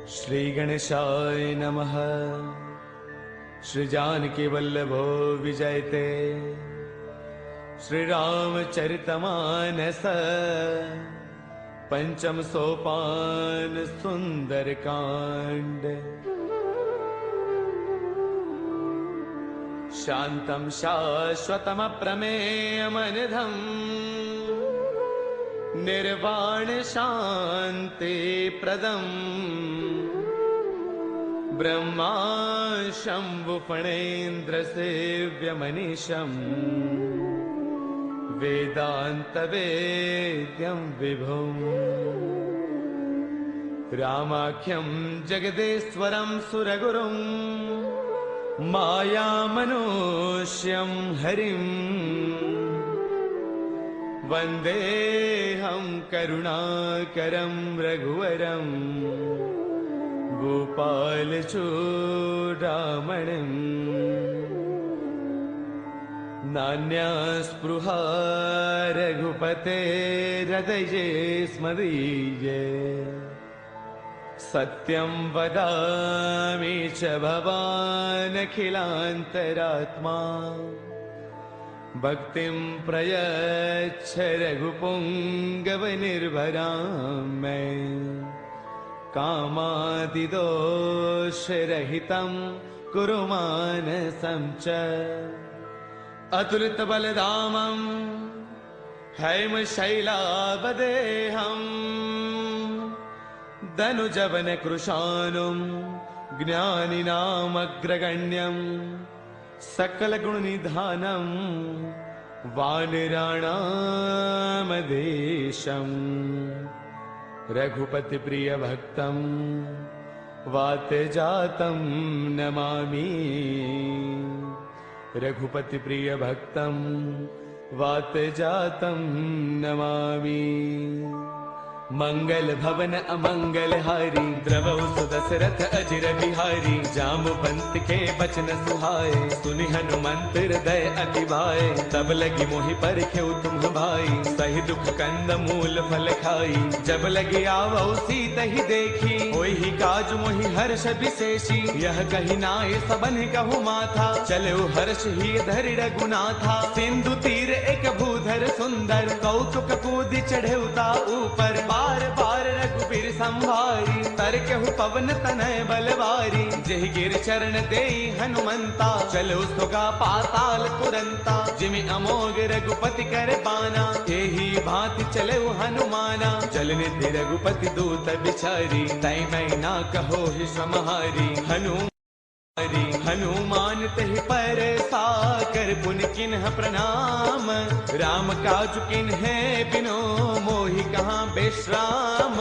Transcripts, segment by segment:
श्री गणेशाय नमः। श्री जानकी वल्लभो विजयते। श्री रामचरितमानस पंचम सोपान सुंदर कांड। शांतं शाश्वतम प्रमेयमनिधं निर्वाण शांति प्रदं ब्रह्मा शंभु फणेन्द्र सेव्यमनीशं वेदांत वेद्यं विभुं रामाख्यं जगदेश्वरं सुरगुरुं मायामनुष्यं हरिं वन्देऽहं करुणाकरं रघुवरं गोपालचूडामणिं। नान्यास्पृहा रघुपतेर्हृदये स्मदीये। सत्यं वदामि च भवानखिलान्तरात्मा। भक्तिं प्रयच्छ रघुपुङ्गवनिर्भरां मे। कामादिदोषरहितं कुरु मानसं च। अतुलितबलधामं हैमशैलावदेहं धनुजवनकृशानुं ज्ञानिनामग्रगण्यं सकलगुणनिधानं वानराणामधीशं। रघुपतिप्रियभक्तं वातजातं नमामि। रघुपतिप्रियभक्तं वातजातं नमामि। मंगल भवन अमंगल हारी द्रवौ सुदशरथ अजिर बिहारी। जाम्बुवंत के बचन सुहाए सुनि हनुमंत हृदय अति भाए। तब लगी मोहि परखेउ तुम भाई सही दुख कंद मूल फल खाई। जब लगी आवौ सीत ही देखी होई ही काज मोहि हर्ष विशेषी। यह कही नाय सबन कहु माथा चलो हर्ष ही धरि रघुनाथा। सिंधु तीर एक भूधर सुंदर कौतुक कूदि चढ़ेउता ऊपर। बार बार रघुबीर संभारी तरकेहु पवन तनय बलवारी। जेहि गिर चरण देई हनुमंता चलो सुगा पाताल तुरंता। जिमि अमोघ रघुपति कर बाना एही भांति चले हनुमाना। जल निधि रघुपति दूत बिचारी तै मैं ना कहो ही समहारी। हनुमान तहि पर साकर पुन किन्ह प्रणाम। राम काज किन्हे बिनो मोहि कहाँ विश्राम।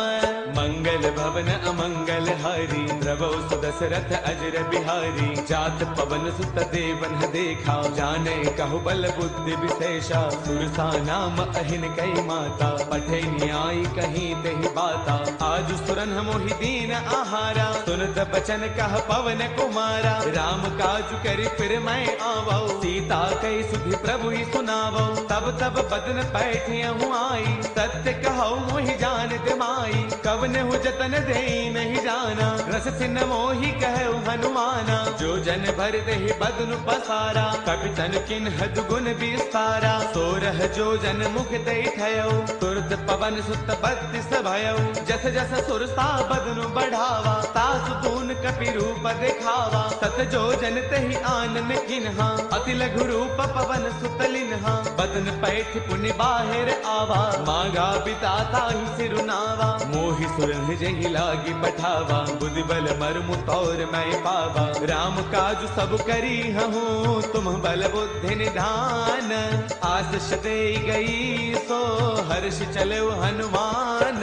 मंगल भवन अमंगल हारी द्रवौ सुदशरथ अजर बिहारी। जात पवन सुत देवन देखा जाने कहु बल बुद्धि विशेषा। सुरसा नाम अहिन कई माता पठे न्याय कहीं तेहि बाता। आज सुरन मोहि दीन आहारा सुनत बचन कह पवन कुमारा। राम काज करि फिर मैं आवौ सीता कई सुधि प्रभु ही सुनावौ। तब तब बदन पैठियहु आई सत्य कहौ मोहि जान दिमाई। कवन हु जतन देई नहीं जाना रस सिन मोहि कहु हनुमाना। जो जन भर देहि बदनु पसारा कपितन किन्ह दुगुन विस्तारा। सोरह जो जन मुख देई ठयौ तुरत पवन सुत बत्तीस भयौ। जस जस सुरसा बदनु बढ़ावा तासु तून कपि रूप दिखावा। सत जो जन तहि आनन किन्हा अति लघु रूप पवन सुत लिन्हा। बदन पैठ पुनि बाहिर आवा मांगा बिताता ही सिरुनावा। मोहि सुरन जहि लागी पठावा बुद्धि बल मर्मु तौर मैं पावा। राम काज सब करी हूँ तुम बल बुद्धि निधान। आशीष दे गई सो हर्ष चलो हनुमान।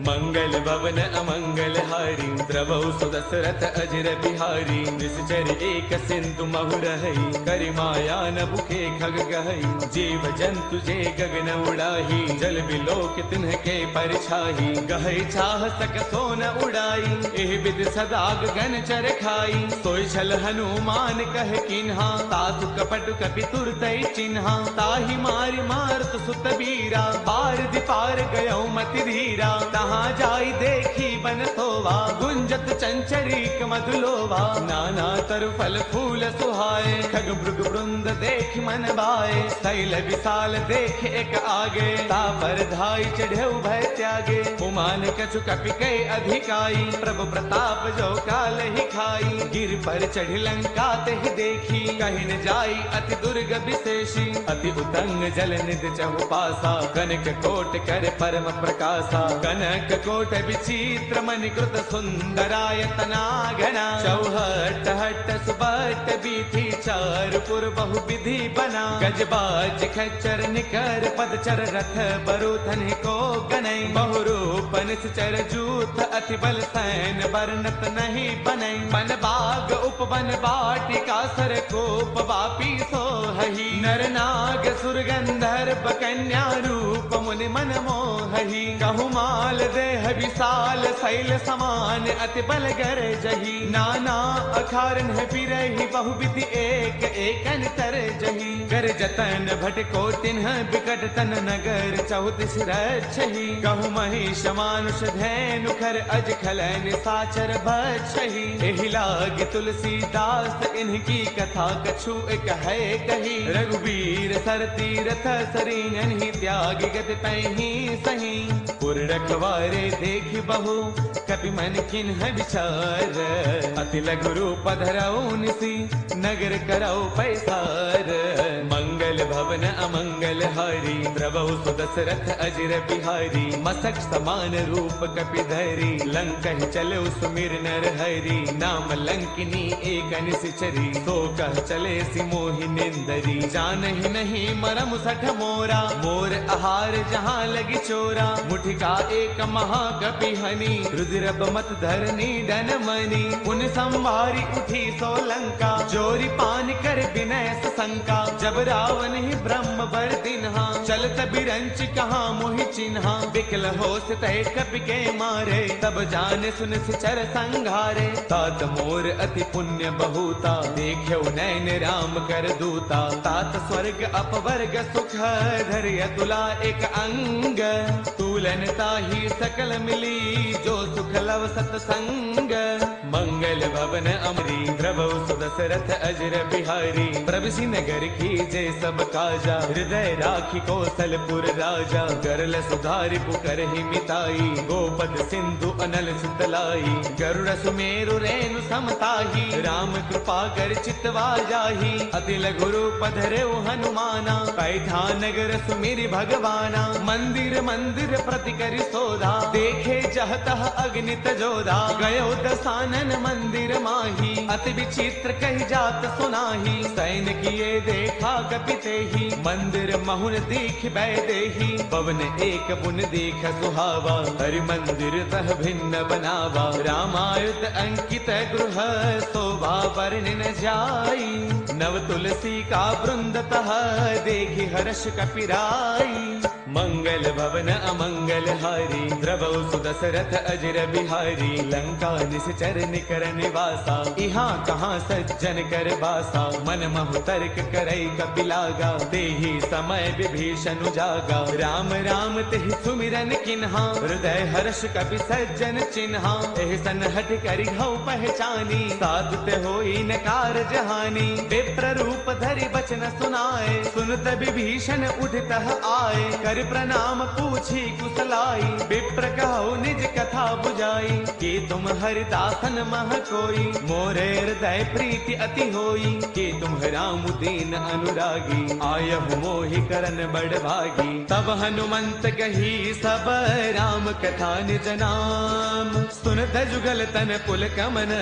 मंगल भवन अमंगल हारी द्रवौ सुदशरथ अजिर बिहारी। निश्चर एक सिंधु महु रहई करि माया न बुके खग गहई। जीव जंतु जे गगन उड़ाही जल बिलोक तिन्हके परछाही। गहई चाह सक सोन उड़ाई एह विद सदा गगन चर खाई। सोई छल हनुमान कह किन्हा तासु कपट कपि तुरतै चिन्हा। ताहि मारि मारत सुत बीरा पार दिपार गयो मति धीरा। जहाँ जाई देखी बन सोवा, गुंजत चंचरीक मधुलोवा। नाना तरु फल फूल सुहाए, खग मृग वृंद देख मन भाए। शैल विशाल देख एक आगे, तापर धाई चढ़े भय त्यागे। उमान कछु कपि कै अधिकाई, प्रभु प्रताप जो काल ही खाई। गिर पर चढ़ी लंका ते देखी, कहीं न जाई अति दुर्ग विशेषी। अति उतंग जल निध चहु पासा, कनक कोट कर परम प्रकाशा। कनक कोट विचित्र मणिकृत सुंदरायतना घना। चौहट हट सुबट बीथी, चारपुर बहु विधि बना। गजबाज खच्चर निकर पदचर, रथ बरुथन को गनई। बहुरूप निश्चर जूथ, अति बल सैन वर्णत नहीं बनई। बन बाग उपवन वाटिका, सर कोप वापी सोहहि। नर नाग सुर गंधर्व कन्या, रूप मुनि मन मोहहि। कहु माल देह विशाल, शैल समान अति बल गर जही। नाना अखारन फिरहि, बहुविधि एक एकन तर जही। कर जतन भट को तिन्ह, बिकट तन नगर चौतीस रक्षहि। कहु महिष मानुष धैनु, खर अज खलन साचर बछहि। एहि लाग तुलसीदास, इनकी कथा कछु एक है कही। रघुवीर सर तीरथ सरीन, ही त्यागी गति पैही सही। पुर रखवारे देखि बहु, कपि मन किन्ह विचार। अति लघु रूप धरऊ निसी, नगर करऊ पैसार। मंगल भवन अमंगल हारी, द्रवहु सुदशरथ अजिर बिहारी। मसक समान रूप कपि धरी, लंकहि चले सुमिर नर हरि। नाम लंकिनी एक निसिचरी, सो कह चले सि मोहि निंदरी। जानहि नहीं मरम सठ मोरा, मोर आहार जहाँ लगी चोरा। मुठिका एक महाकपि हनि, रुद्र मत धरनी डन मनी। उन संभारी उठी सो लंका, जोरी पान कर विनय शंका। जब रावण ही ब्रह्म बर दिन्हा, चलत बिरंच कहाँ मोहि चिन्हा। बिकल होश तय कपि के मारे, तब जाने सुन सिचर संघारे। तात मोर अति पुण्य बहुता, देख्यो नैन राम कर दूता। तात स्वर्ग अपवर्ग सुख, धैर्य तुला एक अंग। तूलन ताही सकल मिली, जो सुख लव सतसंग। मंगल भवन अमरी, द्रवहु सुदशरथ अजिर बिहारी। प्रभुसि नगर कीजे सब काजा, हृदय राखी कौशलपुर राजा। गरल सुधारि पुकरहि मिताई, गोपद सिंधु अनल सुतलाई। गरुड़ सुमेरु रेणु समताही, राम कृपा कर चितवा जाही। अति लघु रूप धरऊ हनुमाना, पैठा नगर सुमिरि भगवाना। मंदिर मंदिर प्रति करि सोधा, देखे जह तह अग्नित जोधा। गयो दसानन मंदिर माही, अति विचित्र कही जात सुनाही। सैन किए देखा कपिते ही, मंदिर महुन दीख बैदेही। पवन एक पुन देख सुहावा, हरि मंदिर तह भिन्न बनावा। रामायुध अंकित गृह, शोभा वर्णि न जाई। नव तुलसी का वृंद तह, देखि हर्ष कपिराई। मंगल भवन अमंगल हारी, द्रवहु सुदशरथ अजिर बिहारी। लंका निश्चर निकर निवासा, इहाँ कहाँ सज्जन कर बासा। मन महु तर्क करई कपिलागा, तेहि समय विभीषण जागा। राम राम तेहि सुमिरन किन्हा, हृदय हर्ष कपि सज्जन चिन्हा। एहि सन हठ करि हऊ पहचानी, साधुत होई न कारज हानि। विप्र रूप धरि बचन सुनाए, सुनत विभीषण उठतः आए। कर प्रणाम पूछी कुशलाई, विप्र कहु निज कथा बुझाई। कि तुम हरिदासन मह कोई, मोरे हृदय प्रीति अति होई। कि तुम राम दीन अनुरागी, आयहु मोहि करन बड़ भागी। तब हनुमंत कही सब राम कथा निज नाम। सुनत जुगल तन पुल कमन,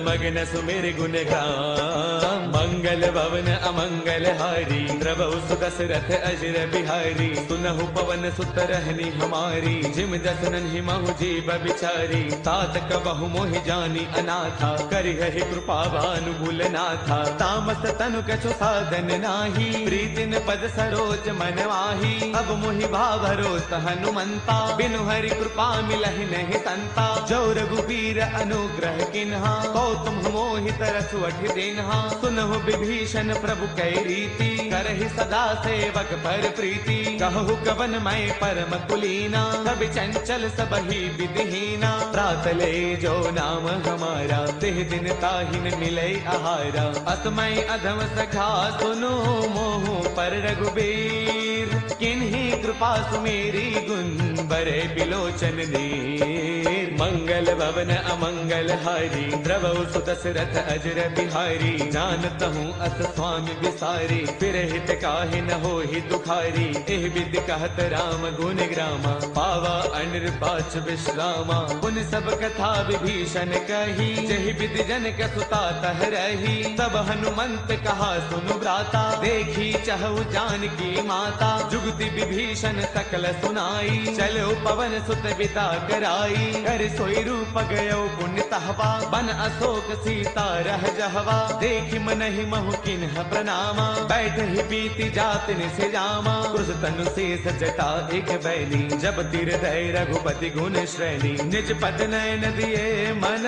मगन सुमिर गुण गाम। मंगल भवन अमंगल हारी, द्रवहु सुदशरथ अजिर बिहारी। सुनहु पवन सुत रहनी हमारी, जिम जसनन ही महु जीव बिचारी। तात कबहु मोहि जानी अनाथा, करिहहि कृपा भानुगुल नाथा। तामस तनु कछु साधन नाही, प्रीतिन पद सरोज मन माही। अब मोहि भावरोत हनुमंता, बिनु हरि कृपा मिलहि नहीं संता। जो रघुबीर अनुग्रह किन्हा, तो तुम मोहि तरसु अठि दिन्हा। सुनहु विभीषण प्रभु कै रीति, करहि सदा सेवक पर प्रीति। कहु कब पवन मय परम कुलीना, सब चंचल सब ही विधिहीना। प्रातले जो नाम हमारा, तिह दिन ताहिन मिले आहारा। असमय अधम सखा सुनो, मोह पर रघुबीर। किन्हीं कृपा सुमेरी, गुण बरे बिलोचन नीर। मंगल भवन अमंगल हारी, द्रवौ सुदशरथ अजर बिहारी। जानत हूँ अस स्वामी विसारी, फिर हित काहे न हो ही दुखारी। एह विधि कहत राम गुण ग्रामा, पावा अनिर्बाच विश्रामा। पुन सब कथा विभीषण कही, जहि विधि जनक सुता तह रही। तब हनुमंत कहा सुनु भ्राता, देखी चहु जानकी माता। जुगति विभीषण सकल सुनाई, चलो पवन सुत बिता कराई। कर सोई रूप गयो पुण्य तहवा, बन अशोक सीता रह जहवा। देखि मनहि महु किन्ह प्रणामा, बैठ ही बीती जात निसे जामा। क्रुश तनु शेष जटा एक बैली, जब तिर दय रघुपति गुण श्रेणी। निज पद नयन दिए मन,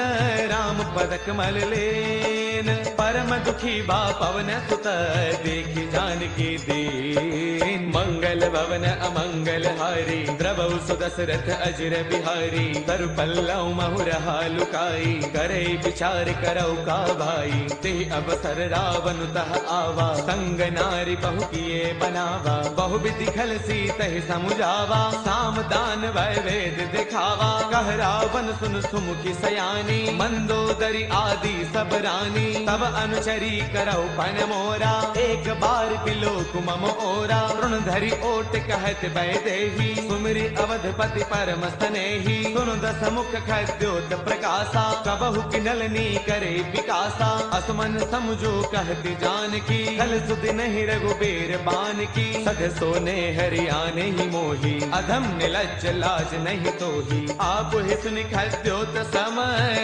राम पद कमल लेन। परम दुखी बा पवन सुत, देखि जानकी दीन। मंगल भवन अमंगल हारी, द्रवौ सुदशरथ अजर बिहारी। तरु पल्लव महु रहा लुकाई, करे विचार करौ का भाई। ते अवसर रावण तह आवा, संग नारी बहु किए बनावा। बहु विधि खल सीतहि समुझावा, साम दान वै वेद दिखावा। कह रावण सुन सुमुखी सयानी, मंदोदरी आदि सब रानी। तब अनुचरी करौ पन मोरा, एक बार बिलोक मम ओरा। ऋण धरि ओट कहत वैदेही, सुमिरि अवधपति परम स्नेही। सुनु दस मुख खद्योत प्रकाशा, कबहु किनलनी करे विकासा। असमन समझो कहती जानकी, खल सुधि नहीं रघुबीर बान की। सध सोने हरियाने ही मोही, अधम निलज्ज लाज नहीं तोही। आप ही सुनि खद्योत सम,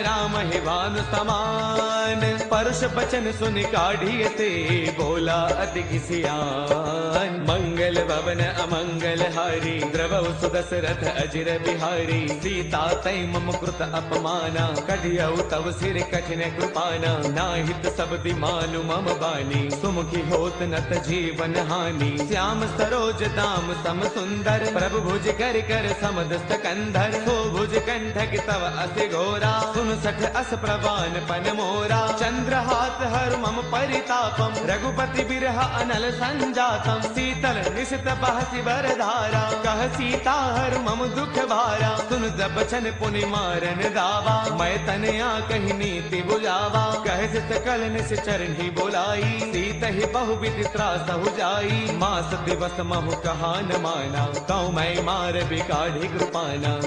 राम ही भानु समान। परुष बचन सुनि काढ़िए ते, बोला अति किसियान। मंगल भवन अमंगल हारी, द्रवौ सुदशरथ अजर बिहारी। सीता तै मम कृत अपमाना, कढ़ियौ तव सिर कठिन कृपाना। नाहित शब्दि मानु मम बानी, सुमुखी होत नत जीवन हानि। श्याम सरोज दाम सम सुंदर, प्रभु भुज कर कर समदस्त कंधर। सो भुज कंठक तव अति घोरा, सुन सठ अस प्रवान पन मोरा। चंद्र हाथ हर मम परितापम, रघुपति बिरह अनल संजातम। शीतल निशित बहसी बर धारा, कह सीता हर मम दुख भारा। सुन बचन पुनि मारन दावा, मैं तनया कही नीति बुझावा। कह सकल निस चरणी बोलाई, सीत ही बहु विधि त्रास हो जाई। मास दिवस महु कहा न माना, कौ मैं मार बिकाढ़ी कृपाना।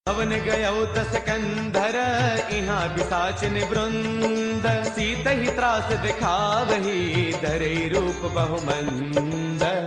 पवन गयो दस कंधर, इहाँ पिशाचिन वृंद। सीत ही त्रास दिखावही, धरे रूप बहुमंद।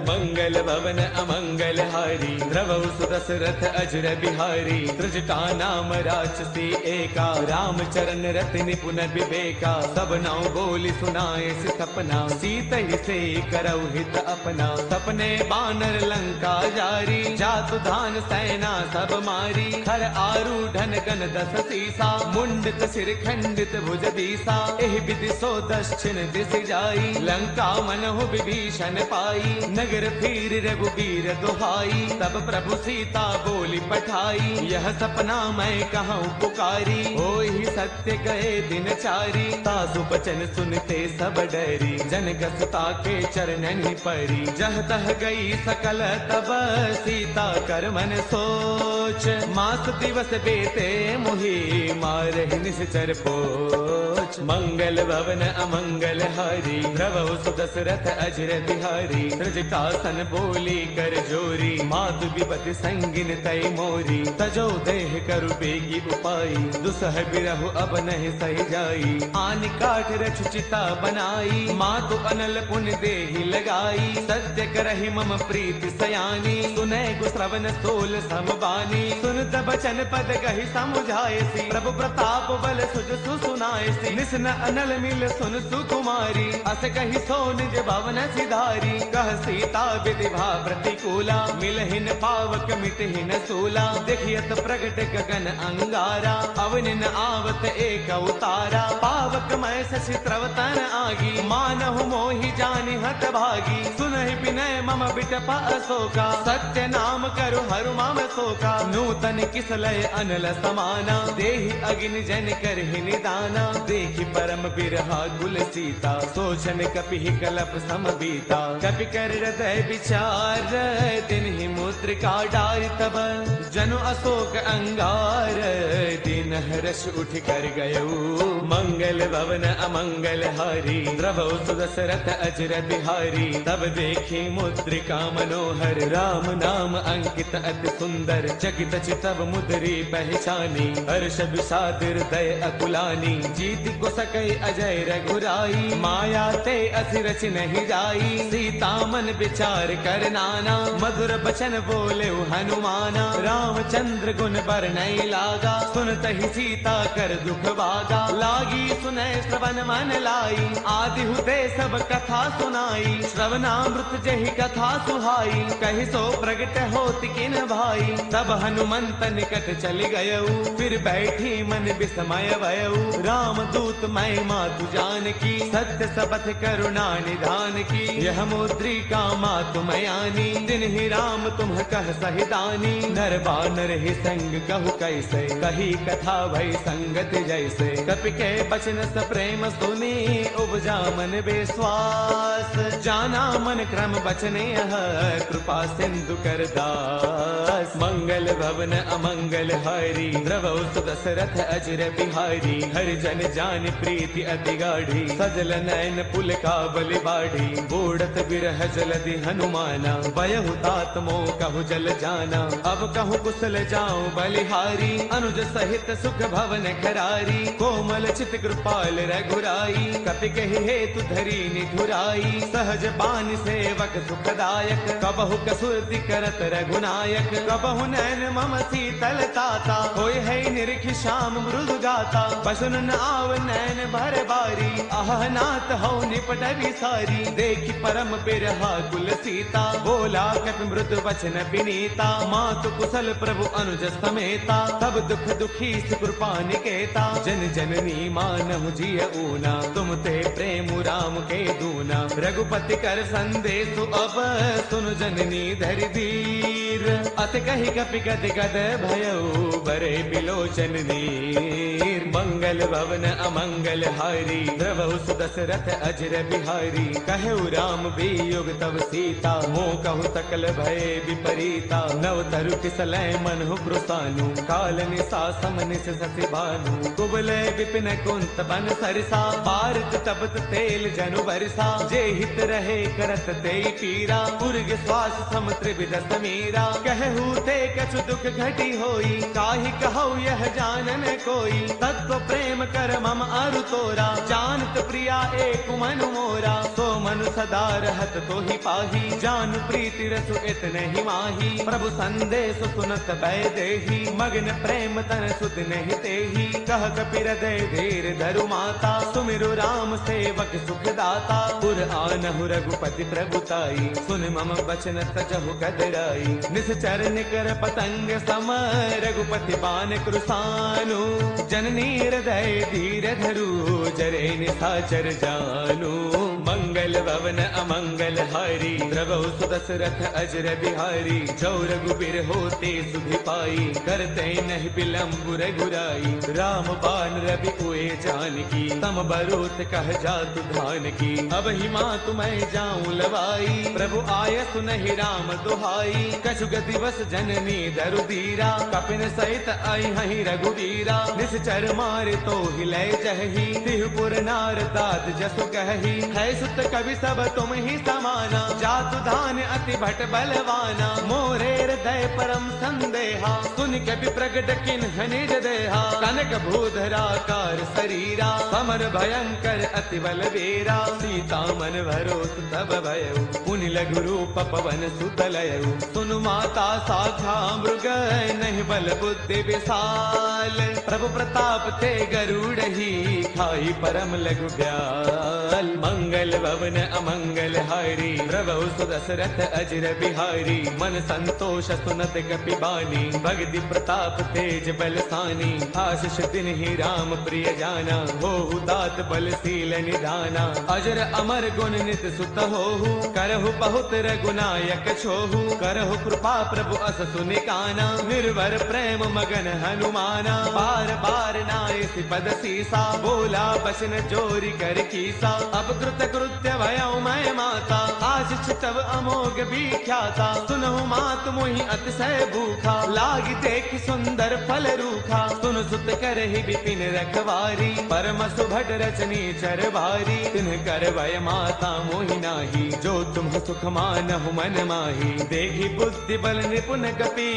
मंगल भवन अमंगल हारी, द्रवौ सुदशरथ अजर बिहारी। त्रिजटा नाम राक्षसी एका, राम चरण रति निपुण विवेका। सब नाउ बोली सुनाए से सपना, सीत ही से करौ हित अपना। सपने बानर लंका जारी, जातु धान सेना सब मारी। खर आरूढ़न गण दस सीसा, मुंडित सिर खंडित भुज दीसा। एहि विधि सो दक्षिण दिस जाई, लंका मनहु विभीषण पाई। नगर फिर रघुबीर दुहाई, तब प्रभु सीता बोली पठाई। यह सपना मैं कहूँ पुकारी, होई सत्य गए दिन चारी। तासु बचन सुनते सब डरी, जनक सुता के चरणन परी। जह तह गई सकल तब, सीता कर मन सोच। मास दिवस बेते मुहि, मारहि निश्चर पोच। मंगल भवन अमंगल हारी, द्रवौ सुदशरथ अजर बिहारी। त्रिजटासन बोली कर जोरी, मातु विपति संगिन तय मोरी। तजो देह करु बेगी उपाई, दुसह बिरहु अब नहीं सही जाई। आन काठ रछु चिता बनाई, मातु अनल पुन देहि लगाई। सत्य करहि मम प्रीति सयानी, सुनै गो श्रवण सोल समबानी। सुनत बचन पद कहि समुझाएसी, प्रभु प्रताप बल सुज सुनाएसी। निस न अनल मिल सुन सुकुमारी अस कही सो निज भवन सिधारी कह सीता विधिभा प्रतिकूला मिलहिन पावक मिटहिन सूला देखियत प्रगट गगन अंगारा अवनिन आवत एक उतारा पावक मैं शशि त्रवतन आगी मानहु मोहि जानि हत भागी सुनहि विनय मम बिटपा अशोका सत्य नाम करु हरु मम शोका नूतन किसलय अनल समाना देहि अग्नि जन करहि निदाना देखि परम बिरहा कुल सीता सोचन कपि कलप सम बीता कपि कर हृदय विचार दिन ही मुद्रिका डारि तब जनु अशोक अंगार दिन हर्ष उठ कर गयो मंगल भवन अमंगल हारी द्रवौ सुदशरथ अजर बिहारी तब देखी मुद्रिका मनोहर राम नाम अंकित अति सुंदर चकित चितव मुद्री पहचानी हर्ष विषाद हृदय अकुलानी जीत को सकै अजय रघुराई माया ते असि रच नहीं जाई सीता मन विचार कर नाना मधुर बचन बोले हनुमाना रामचंद्र गुण बरनई लागा सुनत ही सीता कर दुख भागा लागी सुनय श्रवण मन लाई आदि हुते सब कथा सुनाई श्रवणामृत जहि कथा सुहाई कहि सो प्रगट होति किन भाई तब हनुमंत निकट चली गयऊ फिर बैठी मन विस्मय भयऊ राम दूत मैं मातु जान की सत्य सबथ करुणा निधान की यह मुद्रिका मातु मयानी दिन ही राम तुम कह सहिदानी नर बानर ही संग कहु कैसे कही कथा भई संगत जैसे कपि के बचन स प्रेम सुनी उपजा मन विश्वास जाना मन क्रम बचने कृपा सिंधु कर दास मंगल भवन अमंगल हारी द्रवौ सुदशरथ अजर बिहारी हरि जन जान प्रीति अति गाढ़ी सजल नयन पुल का बलि बाढ़ी बूढ़त बिरह जलधि हनुमाना बयहु तात मोह कहु जल जाना अब कहु कुशल जाऊं बलिहारी अनुज सहित सुख भवन खरारी कोमल चित कृपाल रघुराई कपि कहि हेतु धरी निधुराई सहज बानी सेवक सुखदायक कबहु कसुरति करत रघुनायक कबहु नैन मम शीतल ताता होय है निरख श्याम मृदु गाता बसुन न आव नैन भर बारी आह नाथ हो निपट विसारी देखि परम बिरहा कुल सीता बोला कपि मृदु वचन विनीता मातु कुशल प्रभु अनुज समेता तब दुख दुखी कृपा निकेता जन जननी मानहु जिय ऊना तुम ते प्रेम राम के दूना रघुपति कर संदेश अब सुन जननी धरि धीर अत कहि कपि गद गद भयऊ बरे बिलोचन नीर मंगल भवन अमंगल हारी द्रवौ सुदशरथ अजर बिहारी कहु राम वियोग तव सीता मोह कहु सकल भय विपरीता नव तरु किसलय मनहु कृसानु काल निसा समनिस ससि भानु कुबले विपिन कुंत बन सरसा भारत तपत तेल जनु बरसा जे हित रहे करत ते पीरा उर्ग श्वास सम त्रिविध समीरा कहू ते कछु दुख घटी होई काहि कहु यह जानन कोई तत्व प्रेम कर मम अरु तोरा जानत प्रिया एक मनु मोरा सो मनु सदा रहत तो ही पाही जान प्रीति रसु इतने ही माही प्रभु संदेश सुनत भय देही मगन प्रेम तन सुध नहीं तेही कह कपि हृदय धीर धरु माता सुमिरु राम सेवक सुख दाता पुर आनहु रघुपति प्रभुताई सुन मम बचन तजहु कदराई निश्चर निकर पतंग सम रघुपति बान कृसानु जननी हृदय धीर धरु जरे निशाचर जानु मंगल भवन अमंगल हारी द्रवौ सुदशरथ अजर बिहारी जौ रघुबीर होते सुधि पाई करते नहीं विलंब रघुराई राम बान रवि उए जानकी तम बरोत कह जातु धान की अब ही मातु मैं जाऊं लवाई प्रभु आय सुनहि राम दुहाई कछुग दिवस जननी दरु दीरा कपिन सहित आई हहि रघुवीरा निश्चर मारे तो हिलय जही तिहुपुर नार दात जसु कही है सुत कवि सब तुम ही समाना जातु धान अति भट बलवाना मोरे हृदय परम संदेहा सुन कवि प्रगट किन निज देहा कनक भूधरा कार शरीरा समर भयंकर अति बलवीरा सीता मन भरोस तब भयउ पुनि लघु रूप पवन सुतलयउ सुनु माता साखा मृग नहीं बल बुद्धि विशाल प्रभु प्रति प्रताप थे गरुड़ ही, खाई परम लघु ब्याल। मंगल भवन अमंगल हारी, प्रभु सुदशरथ अजर बिहारी। मन संतोष सुनत कपि बानी, भगति प्रताप तेज बलसानी। आशीष दिन ही राम प्रिय जाना, होहु दात बलशील निधाना। अजर अमर गुण नित सुत होहु, करहु बहुत रघुनायक छोहु। करहु कृपा प्रभु अस सुनि काना, निर्भर प्रेम मगन हनुमाना। बार बार नाय पद सीसा, बोला बसन जोरी कर कीसा। अब कृत कृत्य भयउ मैं माता, आशीष तब अमोघ विख्याता। सुनहु मात मोहि अतिशय भूखा, लागी देख सुंदर फल रूखा। सुन सुत करहि विपिन रखवारी, परम सुभट रचनी चर भारी। तिन्ह कर भय माता मोहि नाही, जो तुम सुख मानहु मन माही। देखी बुद्धि बल निपुण कपि,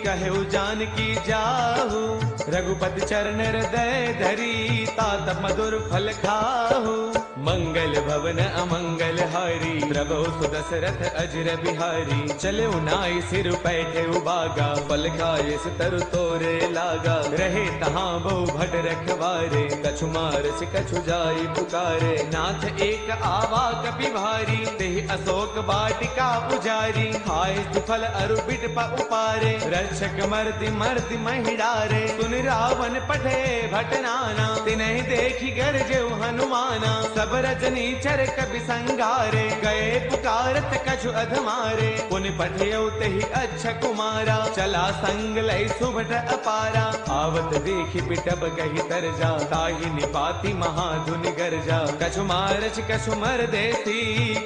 कहु जानकी जाहु। रघुपति चरण हृदय धरी, तात मधुर फल खाहु। मंगल भवन अमंगल हारी, प्रभु सुदशरथ अजर बिहारी। चले नाई सिर पैठे उबागा, फल खाए तरु तोरे लागा। रहे तहाँ बहु भट रखवारे, कछु मारस कछु जाई पुकारे। नाथ एक आवा कपि भारी, तेहि अशोक वाटिका उजारी। खाए फल अरु बिट उपारे, रक्षक मर्दि मर्दि महिडारे। सुन रावण पठे भट नाना, तिन्हि देखी गरजेउ हनुमाना। सब रजनी चर कपि संगारे, गए पुकारत कछु अधमारे। पुनि पठयउ तेहि अच्छा कुमारा, चला संग लय सुभट अपारा। आवत देखि बिटब गहि तरजा, ताहि निपाति महाधुनि गरजा। कछु मारच कछु मर देसी,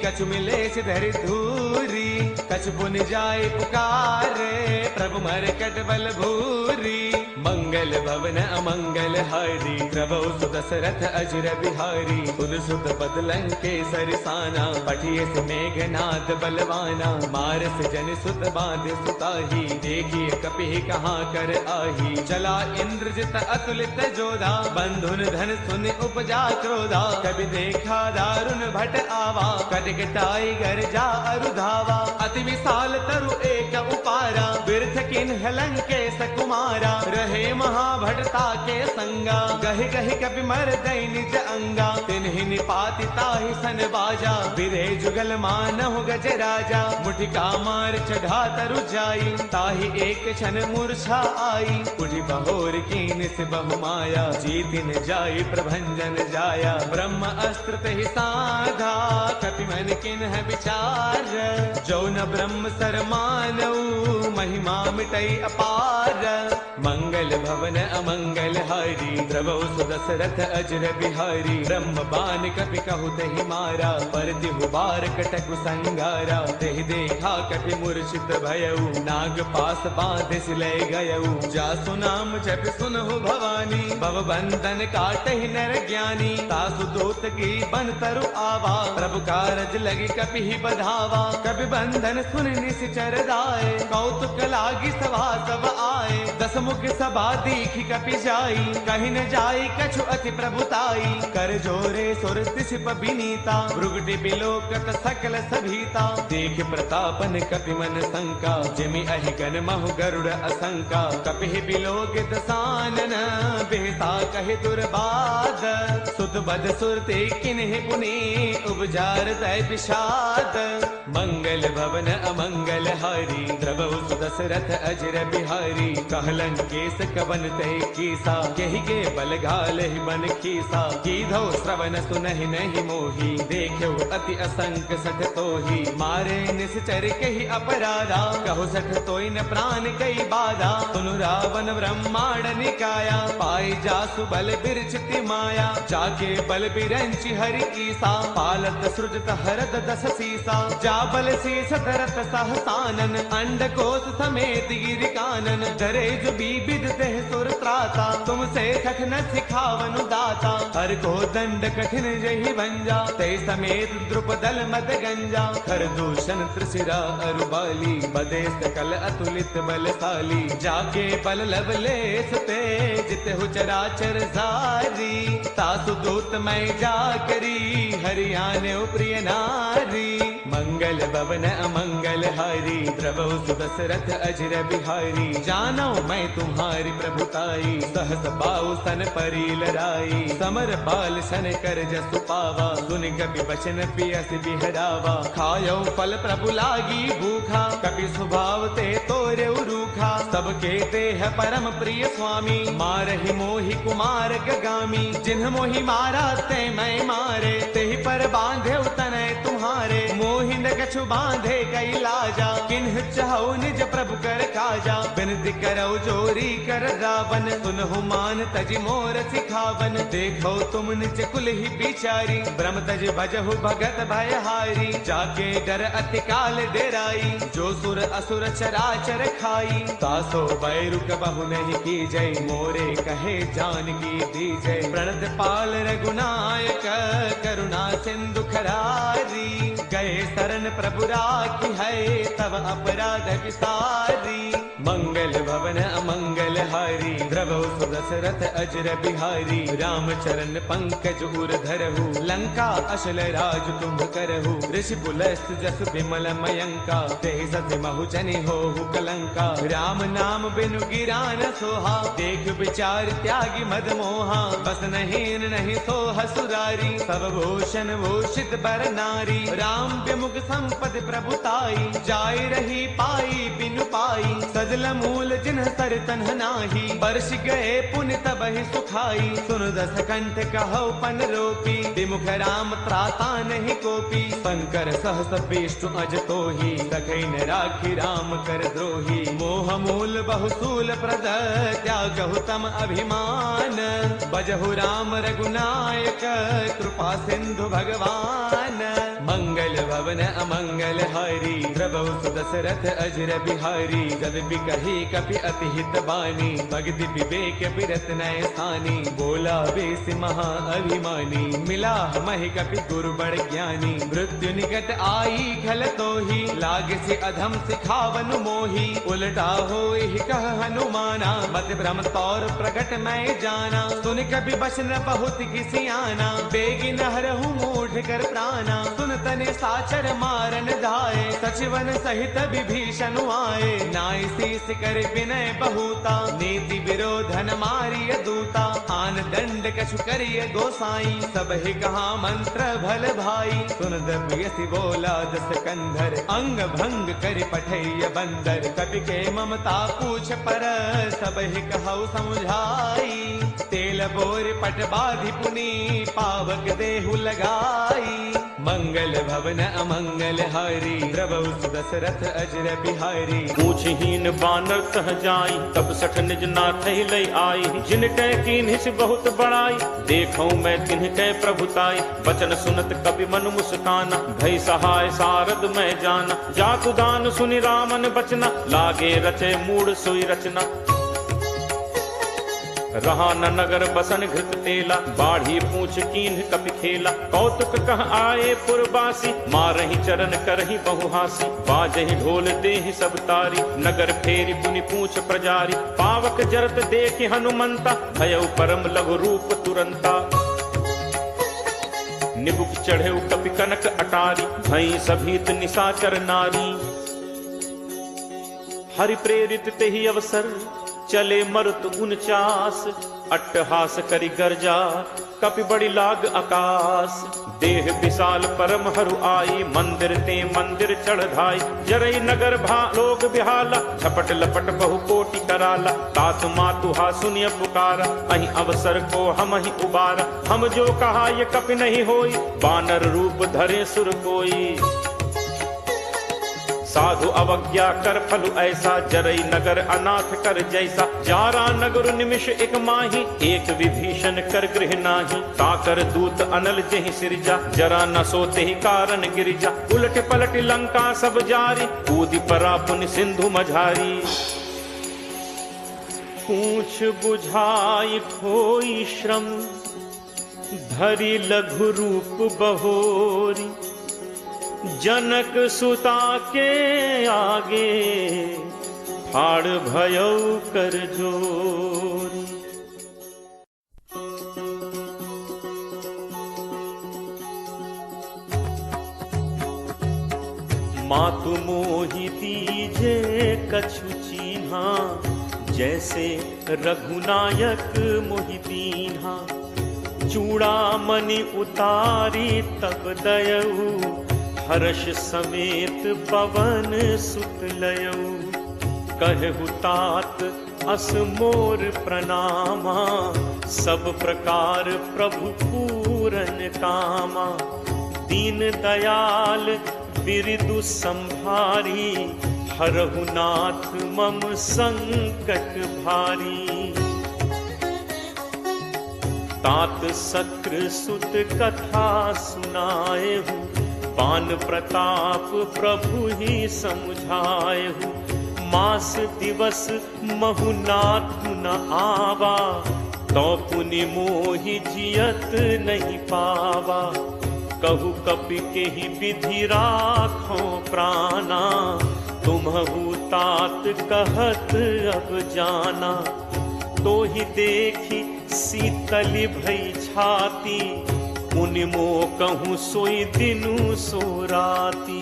कछु मिलेस धरि धूरी। कछु पुनि जाय पुकारे, प्रभु मरकट बल भूरी। मंगल भवन अमंगल हारी, प्रभु सुदशरथ अजर बिहारी। सुन सुत पद लंकेसर साना, पठिए मेघनाद बलवाना। मारस जन सुत बांध सुताही, देखिए कपि कहाँ कर आही। चला इंद्रजित अतुलित जोधा, बंधुन धन सुन उपजा क्रोधा। कभी देखा दारुण भट आवा, कटकटाई गरजा अरुधावा। अति विशाल तरु एक उपारा, बिरथ किन्ह लंकेश कुमारा। रहे महाभटता के संगा, गहि गहि कपि मर दई निज अंगा। तिन्हि निपाति ताहि सन बाजा, बिरे जुगल मानहु गज राजा। मुठिका मार चढ़ा तरु जाई, ताहि एक क्षण मूर्छा आई। उठि बहोर कीन से बहु माया, जीतिन जाई प्रभंजन जाया। ब्रह्म अस्त्र तेहि साधा, कपि मन किन्ह विचार। जो न ब्रह्म सर मानऊ, महिमा मिटई अपार। मंगल भवन अमंगल हारी, प्रभु सुदशरथ अजर बिहारी। ब्रह्म बान कपि कहु तेहि मारा, परतिहु बार कटकु संगारा। तेहि देखा कपि मूर्छित भयउ, नाग पास बांधिस लय गयउ। जासु नाम जप सुनहु भवानी, भव बंधन काटहि नर ज्ञानी। तासु दूत की बन तरु आवा, प्रभु कारज लगी कपि ही बधावा। कपि बंधन सुन निश्चर दाए, कौतुक लागी सभा सब आए। दस मुख सभा दीखि कपि जाई, कहि न जाई कछु अति प्रभुताई। कर जोरे सुर तिसिप बिनीता, भृगुटि बिलोकत सकल सभीता। देख प्रतापन कपि मन शंका, जिमि अहि गण महु गरुड़ असंका। कपि बिलोकित सानन, बेहसा कहि दुर्बाद। सुत बद सुरते किन्हि पुनि, उपजार तय विषाद। मंगल भवन अमंगल हारी, प्रभु सुदशरथ अजर बिहारी। कहलन केस कवन तय कीसा, केहि के बल घालहि बन खीसा। कीधौ श्रवण सुनहि नहीं मोही, देखौ अति असंक सठ तोही। मारे निश्चर कहि अपराधा, कहु सठ तोय न प्राण कई बाधा। सुनु रावण ब्रह्मांड निकाया, पाई जासु बल बिरचिति माया। जाके बल बिरंचि हरि ईसा, पालत सृजत हरद दस सीसा। जा बल शीस धरत सहसानन, अंडकोश समेत गिरि कानन। दरेज बीबिद देह सुर त्राता, तुमसे सख न सिख सिखावनु दाता। हर को दंड कठिन जहि भंजा, ते समेत द्रुपदल मद गंजा। खर दूषण त्रिशिरा अरुबाली, बदे सकल अतुलित बलशाली। जाके बल लवलेस ते, जित हु चराचर सारी। सासु दूत मैं जा करी, हरियाणे प्रिय नारी। मंगल भवन अमंगल हारी, द्रवौ सुदशरथ अजर बिहारी। जानो मैं तुम्हारी प्रभुताई, सहस बाहु सन परी लराई। समर बाल सन कर जसु पावा, सुन कपि बचन पियस बिहरावा। खायो फल प्रभु लागी भूखा, कपि स्वभाव ते तोरे रूखा। सबके ते है परम प्रिय स्वामी, मारहि मोहि कुमार गगामी। जिन्ह मोहि मारा ते मैं मारे, तेहि पर बांधे तनय तुम्हारे। मोहि न कछु बांधे कई लाजा, किन्ह चाहु निज प्रभु कर काजा। बिनती करौ जोरी कर रावण, सुनहु मान तज मोर सिखावन। देखो तुम निज कुल ही बिचारी, ब्रह्म तज भजहु भगत भयहारी। जाके डर अति काल डेराई, जो सुर असुर चराचर खाई। तासो बैरु कबहु नहीं की जय, मोरे कहे जान की दी जय। प्रणत पाल रघुनायक, करुणा सिंधु खरारी। गए शरण प्रभु राखी है, तब अपराध विसारी। मंगल भवन अमंगल हारी, द्रवौ सुदशरथ अजर बिहारी। राम चरण पंकज उर धरहु, लंका अशल राज तुम करहु। ऋषि पुलस्त जस विमल मयंका, तेहि सति महु जनि होहु कलंका। राम नाम बिनु गिरा न सोहा, देख विचार त्यागी मद मोहा। बस नहीं नहीं सोह सुरारी, सब भूषण भूषित बर नारी। राम विमुख संपद प्रभुताई, जाय रही पाई बिनु पाई। सजल मूल जिन्ह सर तन्ह नाही, बरस गए पुण्य तबहि सुखाई। सुन दस कंठ कहौ पन रोपी, विमुख राम त्राता नहीं कोपी। शंकर सहस विष्णु अज तोहि, सखै न राखी राम कर द्रोही। मोह मूल बहुसूल प्रद, त्यागहु तम अभिमान। बजहु राम रघुनायक, कृपा सिंधु भगवान। मंगल भवन अमंगल हारी, द्रवौ सुदशरथ अजर बिहारी। जद बिकहि कपि अति हित बानी, भगति विवेक बिरत नय स्थानी। बोला बेस महा अभिमानी, मिला महि कपि गुरु बड़ ज्ञानी। मृत्यु निकट आई खल तोहि, लाग से अधम सिखावनु मोहि। उलटा होहि कह हनुमाना, मत भ्रम तौर प्रगट मैं जाना। सुन कपि बचन बहुत किसियाना, बेगिन हरहु मूढ़ कर प्राणा। सुन तने साचर मारन धाये, सचिवन सहित विभीषण आए। नाई शीस कर विनय बहुता, नीति विरोधन मारिय दूता। आन दंड कछु करिय गोसाई, सब ही कहा मंत्र भल भाई। सुन दम्यसि बोला दस कंधर, अंग भंग कर पठैय बंदर। कपि के ममता पूछ पर, सब ही कहु समझाई। तेल बोर पट बाधि पुनि, पावक देहु लगाई। मंगल भवन अमंगल हारी, द्रवौ सुदशरथ अजर बिहारी। पूछहीन बानर तह जाई, तब सठ निज नाथ लई आई। जिन कै कीन्हि से बहुत बड़ाई, देखौ मैं तिन्ह कै प्रभुताई। बचन सुनत कपि मन मुस्काना, भई सहाय सारद मैं जाना। जातु दान सुनि रामन बचना, लागे रचे मूढ़ सोई रचना। रहा न नगर बसन घृत तेला, बाढ़ी पूछ कीन्ह कपि खेला। कौतुक कह आए पुरबासी, मारहि चरण करहि बहुहासी। बाजहि ढोल देहि सब तारी, नगर फेरी पुनि पूछ प्रजारी। पावक जरत देखि हनुमंता, भयउ परम लघु रूप तुरंता। निबुक चढ़ेउ कपि कनक अटारी, भई सभीत निशाचर नारी। हरि प्रेरित तेहि अवसर, चले मरुत 49। अट्टहास करि गर्जा, कपि बड़ी लाग आकाश। देह विशाल परम हरु आई, मंदिर ते मंदिर चढ़ धाई। जरई नगर भा लोग बिहाला, झपट लपट बहु कोटि कराला। तात मातु हा सुनिय पुकारा, अहि अवसर को हम ही उबारा। हम जो कहा ये कपि नहीं होई, बानर रूप धरे सुर कोई। साधु अवज्ञा कर फलु ऐसा, जरई नगर अनाथ कर जैसा। जारा नगर निमिष एक माही, एक विभीषण कर गृह नाही। ताकर दूत अनल जहि सिरजा, जरा न सोते ही कारण गिरिजा। उलट पलट लंका सब जारी, कूदि परा पुनि सिंधु मझारी। पूछ बुझाई खोई श्रम, धरि लघु रूप बहोरी। जनक सुता के आगे, फाड़ भयौ कर जोरी। मातु मोहि दीजे कछु चीन्हा, जैसे रघुनायक मोहि दीन्हा। चूड़ामणि उतारी तब दयऊ, हर्ष समेत पवन सुत लयऊ। कहु तात अस मोर प्रणामा, सब प्रकार प्रभु पूरन कामा। दीन दयाल बिरदु संभारी, हरहु नाथ मम संकट भारी। तात सक्र सुत कथा सुनाएहु, पान प्रताप प्रभु ही समुझाएहु। मास दिवस महु नाथ न आवा, तो पुनि मोहि जियत नहीं पावा। कहु कपि के ही विधि राखो प्राणा, तुम्हु तात कहत अब जाना। तो ही देखी शीतली भई छाती, मुनि मो कहूँ सोई दिनु सो राती।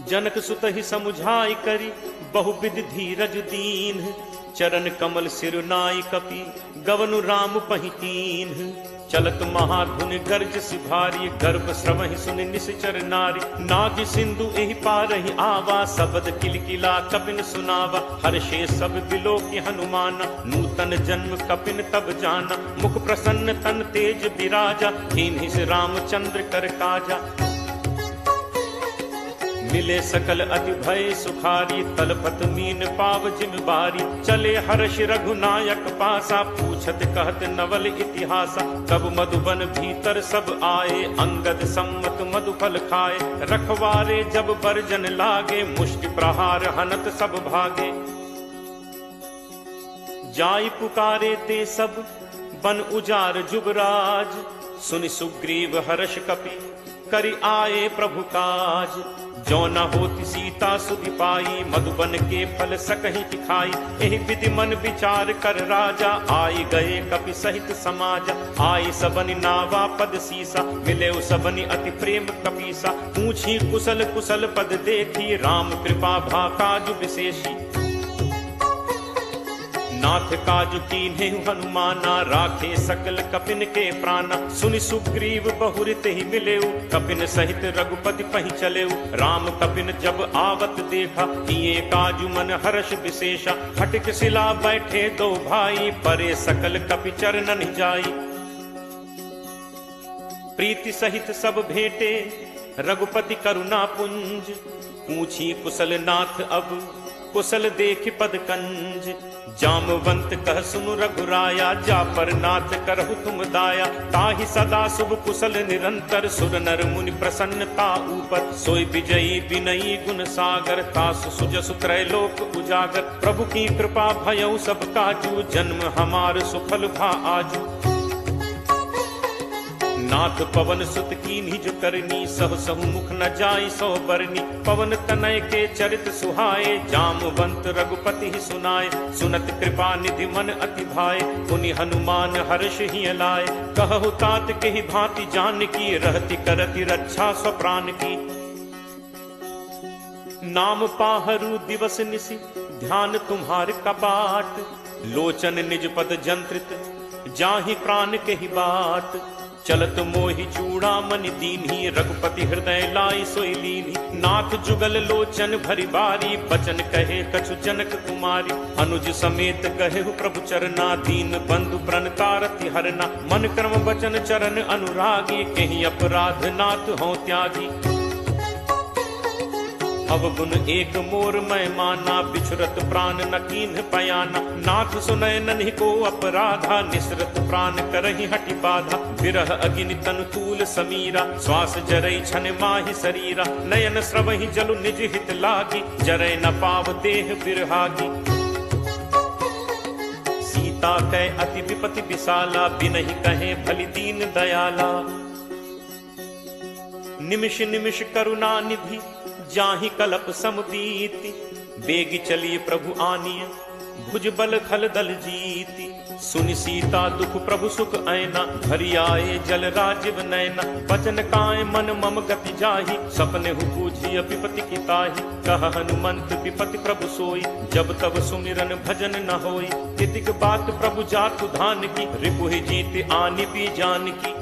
जनक सुत ही समुझाई करी, बहुविध धीरज दीन। चरण कमल सिर नाई कपि, गवनु राम पहितीन। चलत महाधुन गर्ज सिभारी, गर्भ श्रवहि सुनि निश्चर नारी। नाग सिंधु एहि पारहि आवा, शब्द किलकिला कपिन सुनावा। हर्षे सब बिलोकि हनुमान, नूतन जन्म कपिन तब जाना। मुख प्रसन्न तन तेज विराजा, कीन्हि से रामचंद्र कर काजा। मिले सकल अति भय सुखारी, तलपत मीन पाव जिम बारी। चले हर्ष रघुनायक पासा, पूछत कहत नवल इतिहासा। तब मधुबन भीतर सब आए, अंगद सम्मत मधुफल खाए। रखवारे जब बरजन लागे, मुष्टि प्रहार हनत सब भागे। जाई पुकारे ते सब बन उजार जुगराज। सुनि सुग्रीव हर्ष कपि, करि आए प्रभु काज। जो न होती सीता सुधि पाई, मधुबन के फल सकहि खाई। एहि विधि मन विचार कर राजा, आई गए कपि सहित समाज। आई सबनि नावा पद सीसा, मिले सबनि अति प्रेम कपीसा। पूछी कुशल कुशल पद देखी, राम कृपा भा काजु विशेषी। नाथ काजु कीन्हे हनुमाना, राखे सकल कपिन के प्राणा। सुनि सुग्रीव बहुरित ही मिलेऊ, कपिन सहित रघुपति पहि चलेऊ। राम कपिन जब आवत देखा, किए काजु मन हर्ष विशेषा। हटिक शिला बैठे दो भाई, परे सकल कपि चरणन जाई। प्रीति सहित सब भेंटे, रघुपति करुणा पुंज। पूछी कुशल नाथ अब, कुशल देख पद कंज। जामवंत कह सुनु रघुराया, जा पर नाथ करहु तुम दाया। ताहि सदा शुभ कुशल निरंतर, सुर नर मुनि प्रसन्नता ऊपर। सोई विजयी विनयी गुण सागर, तासु सुजसु त्रैलोक उजागर। प्रभु की कृपा भयउ सब काजू, जन्म हमार सुफल भा आजू। नाथ पवन सुत कीन्हि जो करनी, सहु सहु मुख न जाई सो बरनी। पवन तनय के चरित सुहाए, जामवंत रघुपति ही सुनाए। सुनत कृपा निधि मन अति भाए, पुनि हनुमान हर्ष ही लाए। कहु तात के ही भांति जान की, रहति करति रक्षा स्वप्राण की। नाम पाहरु दिवस निशि, ध्यान तुम्हार कपाट। लोचन निज पद जंत्रित, जाहि प्राण के ही बाट। चलत मोहि चूड़ामणि दीन्ही, रघुपति हृदय लाई सोई लीन्ही। नाथ जुगल लोचन भरि बारी, बचन कहे कछु जनक कुमारी। अनुज समेत कहेहु प्रभु चरना, दीन बंधु प्रणतारति हरना। मन क्रम बचन चरण अनुरागी, कहीं अपराध नाथ हो त्यागी। अवगुण एक मोर मैं माना, बिछुरत प्राण न कीन्ह पयाना। नाथ सुनय नन्हि को अपराधा, निसरत प्राण करहि हटि बाधा। विरह अगिनि तनु तूल समीरा, श्वास जरई छन माहि शरीरा। नयन स्रवहि जलु निज हित लागी, जरय न पाव देह बिरहागी। ताकै अति विपति विशाला, बिनहि कहे भली दीन दयाला। निमिष निमिष करुणा निधि, जाहि कलप समबीति, बेगी चलिए प्रभु आनिय, भुज बल खल दल जीति। सुनि सीता दुख प्रभु सुख ऐना, भरी आए जल राजीव नैना। बचन काय मन मम गति जाहि, सपने हु पूछिय विपति की ताहि। कह हनुमंत विपति प्रभु सोई, जब तब सुमिरन भजन न होई। तितिक बात प्रभु जातु धान की, रिपुहि जीत आनि भी जान की।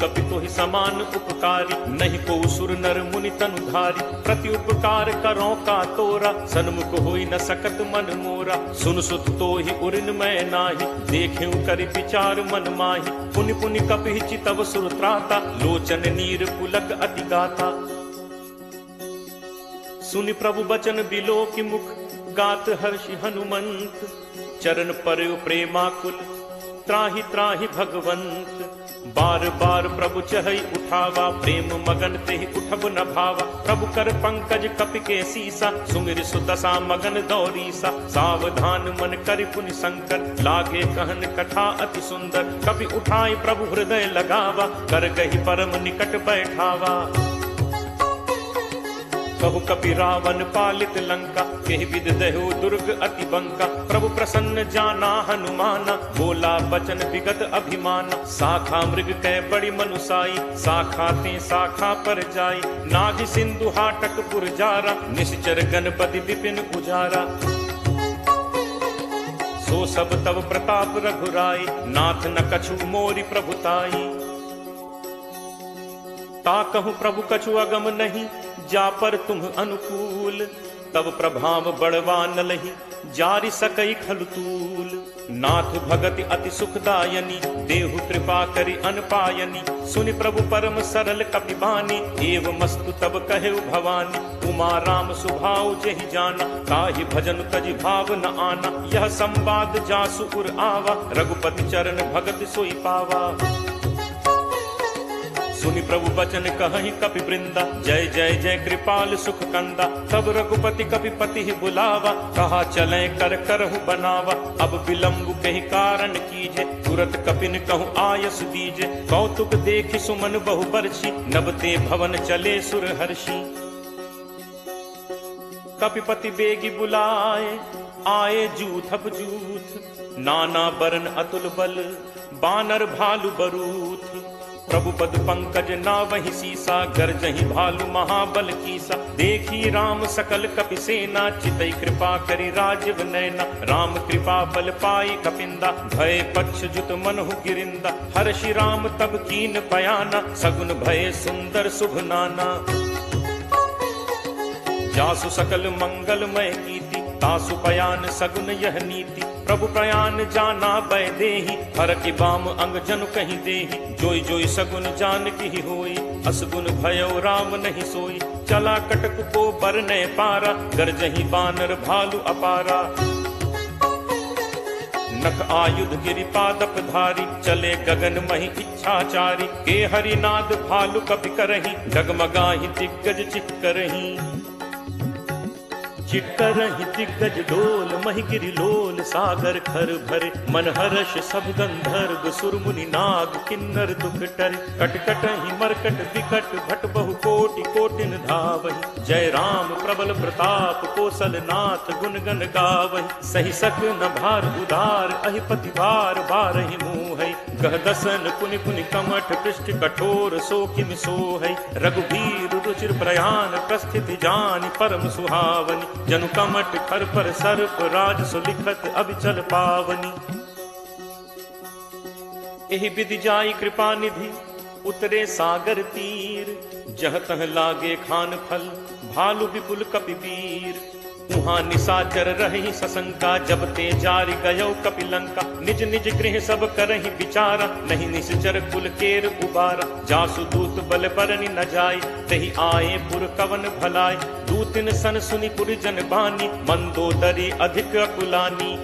कपि तोहि समान उपकारी, नहीं को सुर नर मुनि तनुधारी। प्रति उपकार करो का तोरा, सन्मुख होई न सकत मन मोरा। सुन सुत तोहि उरिन मैं नाही, देखेउ करि विचार मन माही। पुनि पुनि कपि चितव सुर त्राता, लोचन नीर पुलक अति गाता। सुनि प्रभु बचन बिलो की मुख, गात हर्षि हनुमंत। चरण पर्यो प्रेमाकुल, त्राहि त्राहि भगवंत। बार बार प्रभु चहई उठावा, प्रेम मगन तेहि उठब न भावा। प्रभु कर पंकज कपि के सीसा, सुमिर सुदशा मगन दौरीसा। सावधान मन करि पुनि शंकर, लागे कहन कथा अति सुंदर। कपि उठाई प्रभु हृदय लगावा, कर गहि परम निकट बैठावा। कहु कपि रावण पालित लंका, केहि विद दहु दुर्ग अति बंका। प्रभु प्रसन्न जाना हनुमाना, बोला बचन विगत अभिमाना। शाखा मृग कै बड़ी मनुसाई, शाखा ते शाखा पर जाई। नाग सिंधु हाटक पुर जारा, निश्चर गणपति विपिन उजारा। सो सब तव प्रताप रघुराई, नाथ न कछु मोरि प्रभुताई। ताकहु प्रभु कछु अगम नहीं, जा पर तुम अनुकूल। तब प्रभाव बड़वा न लही, जारि सकई खलतूल। नाथ भगति अति सुखदायनी, देहु कृपा करि अनपायनी। सुनि प्रभु परम सरल कपि बानी, एव मस्तु तब कहेउ भवानी। उमा राम सुभाउ जेहि जाना, ताहि भजन तजि भाव न आना। यह संवाद जासु उर आवा, रघुपति चरण भगत सोई पावा। सुनि प्रभु बचन कहहि कपि वृंदा, जय जय जय कृपाल सुख कंदा। तब रघुपति कपि पति बुलावा, कहा चले कर करहु बनावा। अब विलंब कहि कारण कीजे, तुरत कपिन कहु आयस दीजे। कौतुक देखि सुमन बहु बरछी, नबते भवन चले सुर हर्षि। कपिपति बेगी बुलाए, आए जूथप जूथ। नाना बरन अतुल बल, बानर भालु बरूथ। प्रभु पद पंकज नावहि सीसा, गरजहि भालु महाबल कीसा। देखी राम सकल कपि सेना, चितई कृपा करि राजीव नैना। राम कृपा बल पाई कपिंदा, भय पक्ष जुत मनहु गिरिंदा। हर्षि राम तब कीन पयाना, सगुन भय सुंदर शुभ नाना। जासु सकल मंगलमय कीति, तासु पयान सगुन यह नीति। प्रभु प्रयान जाना बै देहि, हर की बाम अंग जनु कहीं देहि। जोई जोई सगुन जान की होई, असगुन भयो राम नहीं सोई। चला कटक को बरने पारा, गरजहि बानर भालु अपारा। नख आयुध गिरि पादप धारी, चले गगन महि इच्छाचारी। के हरिनाद भालु कपि करहि, डगमगाहि दिग्गज चित करहि। चिटकरहि दिग्गज डोल, महि गिरि लोल सागर खर भरे। मन हर्ष सब गंधर्व सुर मुनि नाग, किन्नर दुख टरे। कटकटहि मरकट विकट, भट बहु कोटि कोटिन धावहि। जय राम प्रबल प्रताप, कौशल नाथ गुण गण गावहि। सहि सक न भार उदार, अहिपति भार बारहि मोहै। गह दसन पुनि पुनि कमठ, पृष्ठ कठोर सो किम सोहै। रघुबीर रुचिर प्रयाण, प्रस्थिति जानि परम सुहावनि। जनु कमठ कर पर सर्प, राज सुलिखत अभिचल पावनी। एहि विधि जाई कृपा निधि, उतरे सागर तीर। जह तह लागे खान फल, भालु विपुल कपि वीर। उहाँ निशाचर रही सशंका, जब ते जारि गयो कपि लंका। निज निज गृह सब करहि विचारा, नहीं निश्चर कुल केर उबारा। जासु दूत बल बरनि न जाय, तहि आए पुर कवन भलाय। दूतिन सन सुनि पुर जन बानी, मंदोदरी अधिक अकुलानी।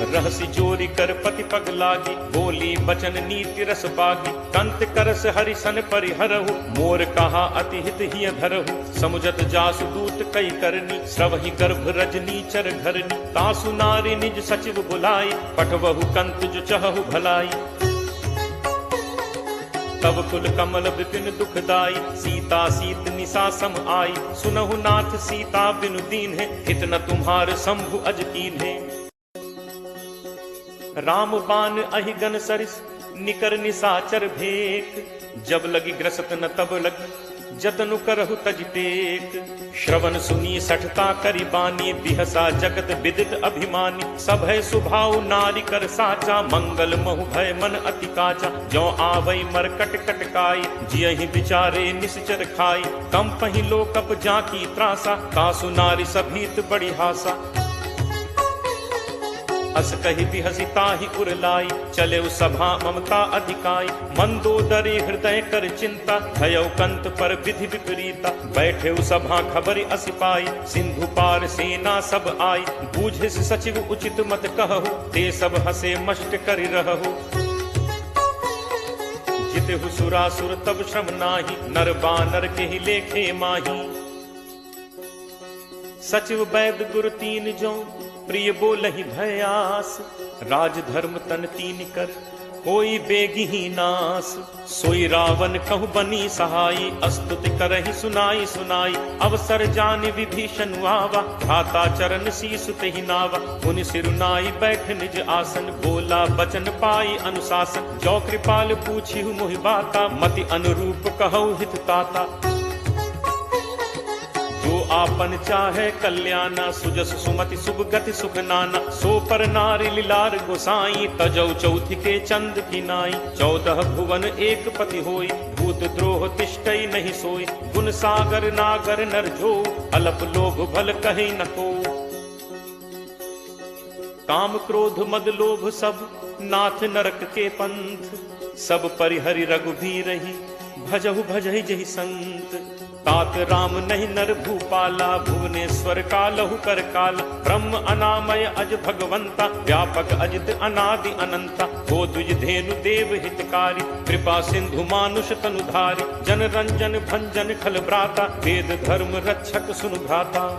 रहसि जोरी कर पति पग लागी, बोली बचन नीति रस बागी। कंत करस हरि सन परिहरहु, मोर कहा अति हित हिय धरहु। समुझत जासु दूत सुत कई करनी, श्रवहि गर्भ रजनी चर घरनी। तासु नारी निज सचिव बुलाई, पठवहु कंत जो चहु भलाई। तब कुल कमल विपिन दुखदाई, सीता सीत निशा सम आई। सुनहु नाथ सीता बिनु दीन है, हित न तुम्हार शंभु अज कीन है। राम बान अहि गन सरिस, निकर निशाचर भेक। जब लगी ग्रसत न तब लगी, जतनु करहु तज टेक। श्रवण सुनी सठता करि बानी, बिहसा जगत विदित अभिमानी। सभय सुभाव नारी कर साचा, मंगल महु भय मन अति काचा। जो आवै मरकट कटकाई, जियहि विचारे निश्चर खाई। कम पहि लोकप जाकी त्रासा, कासु नारी सभीत बड़ी हासा। अस कहि बिहसी ताहि उर लाई, चले सभा ममता अधिकाई। मंदोदरी हृदय कर चिंता, भयउ कंत पर विधि विपरीता। बैठे सभा खबर असि पाई, सिंधु पार सेना सब आई। बूझे सचिव उचित मत कहु, ते सब हसे मष्ट करि रहु। जितहु सुरासुर तब श्रम नाही, नर बानर केहि लेखे माही। सचिव वैद गुरु तीन जो, प्रिय बोलहि भयास। राज धर्म तन तीन कर, होई बेगिही नास। सोई रावण कहु बनी सहाई, अस्तुति करहि सुनाई सुनाई। अवसर जानि विभीषण आवा, भ्राता चरण शीस तेहि नावा। मुनि सिरुनाई बैठ निज आसन, बोला बचन पाई अनुशासन। जो कृपाल पूछिहु मोहि बाता, मति अनुरूप कहु हित ताता। जो आपन चाहे कल्याणा, सुजस सुमति शुभ गति सुख नाना। सो पर नारी लीलार गोसाई, तजौ चौथि के चंद की नाई। 14 भुवन एक पति होई, भूत द्रोह तिष्ठई नहीं सोई। गुण सागर नागर नर जो, अलप लोभ भल कहि न को। काम क्रोध मद लोभ सब, नाथ नरक के पंथ। सब परिहरि रघुबीरहि, भजहु भजहि जहि संत। तात राम नहीं नर भूपाला, भुवनेश्वर कालहु कर काला। ब्रह्म अनामय अज भगवंता, व्यापक अजित अनादि अनंता। गो द्विज धेनु देव हितकारी, कृपा सिंधु मानुष तनुधारी। जन रंजन भंजन खल भ्राता, वेद धर्म रक्षक सुनु भ्राता।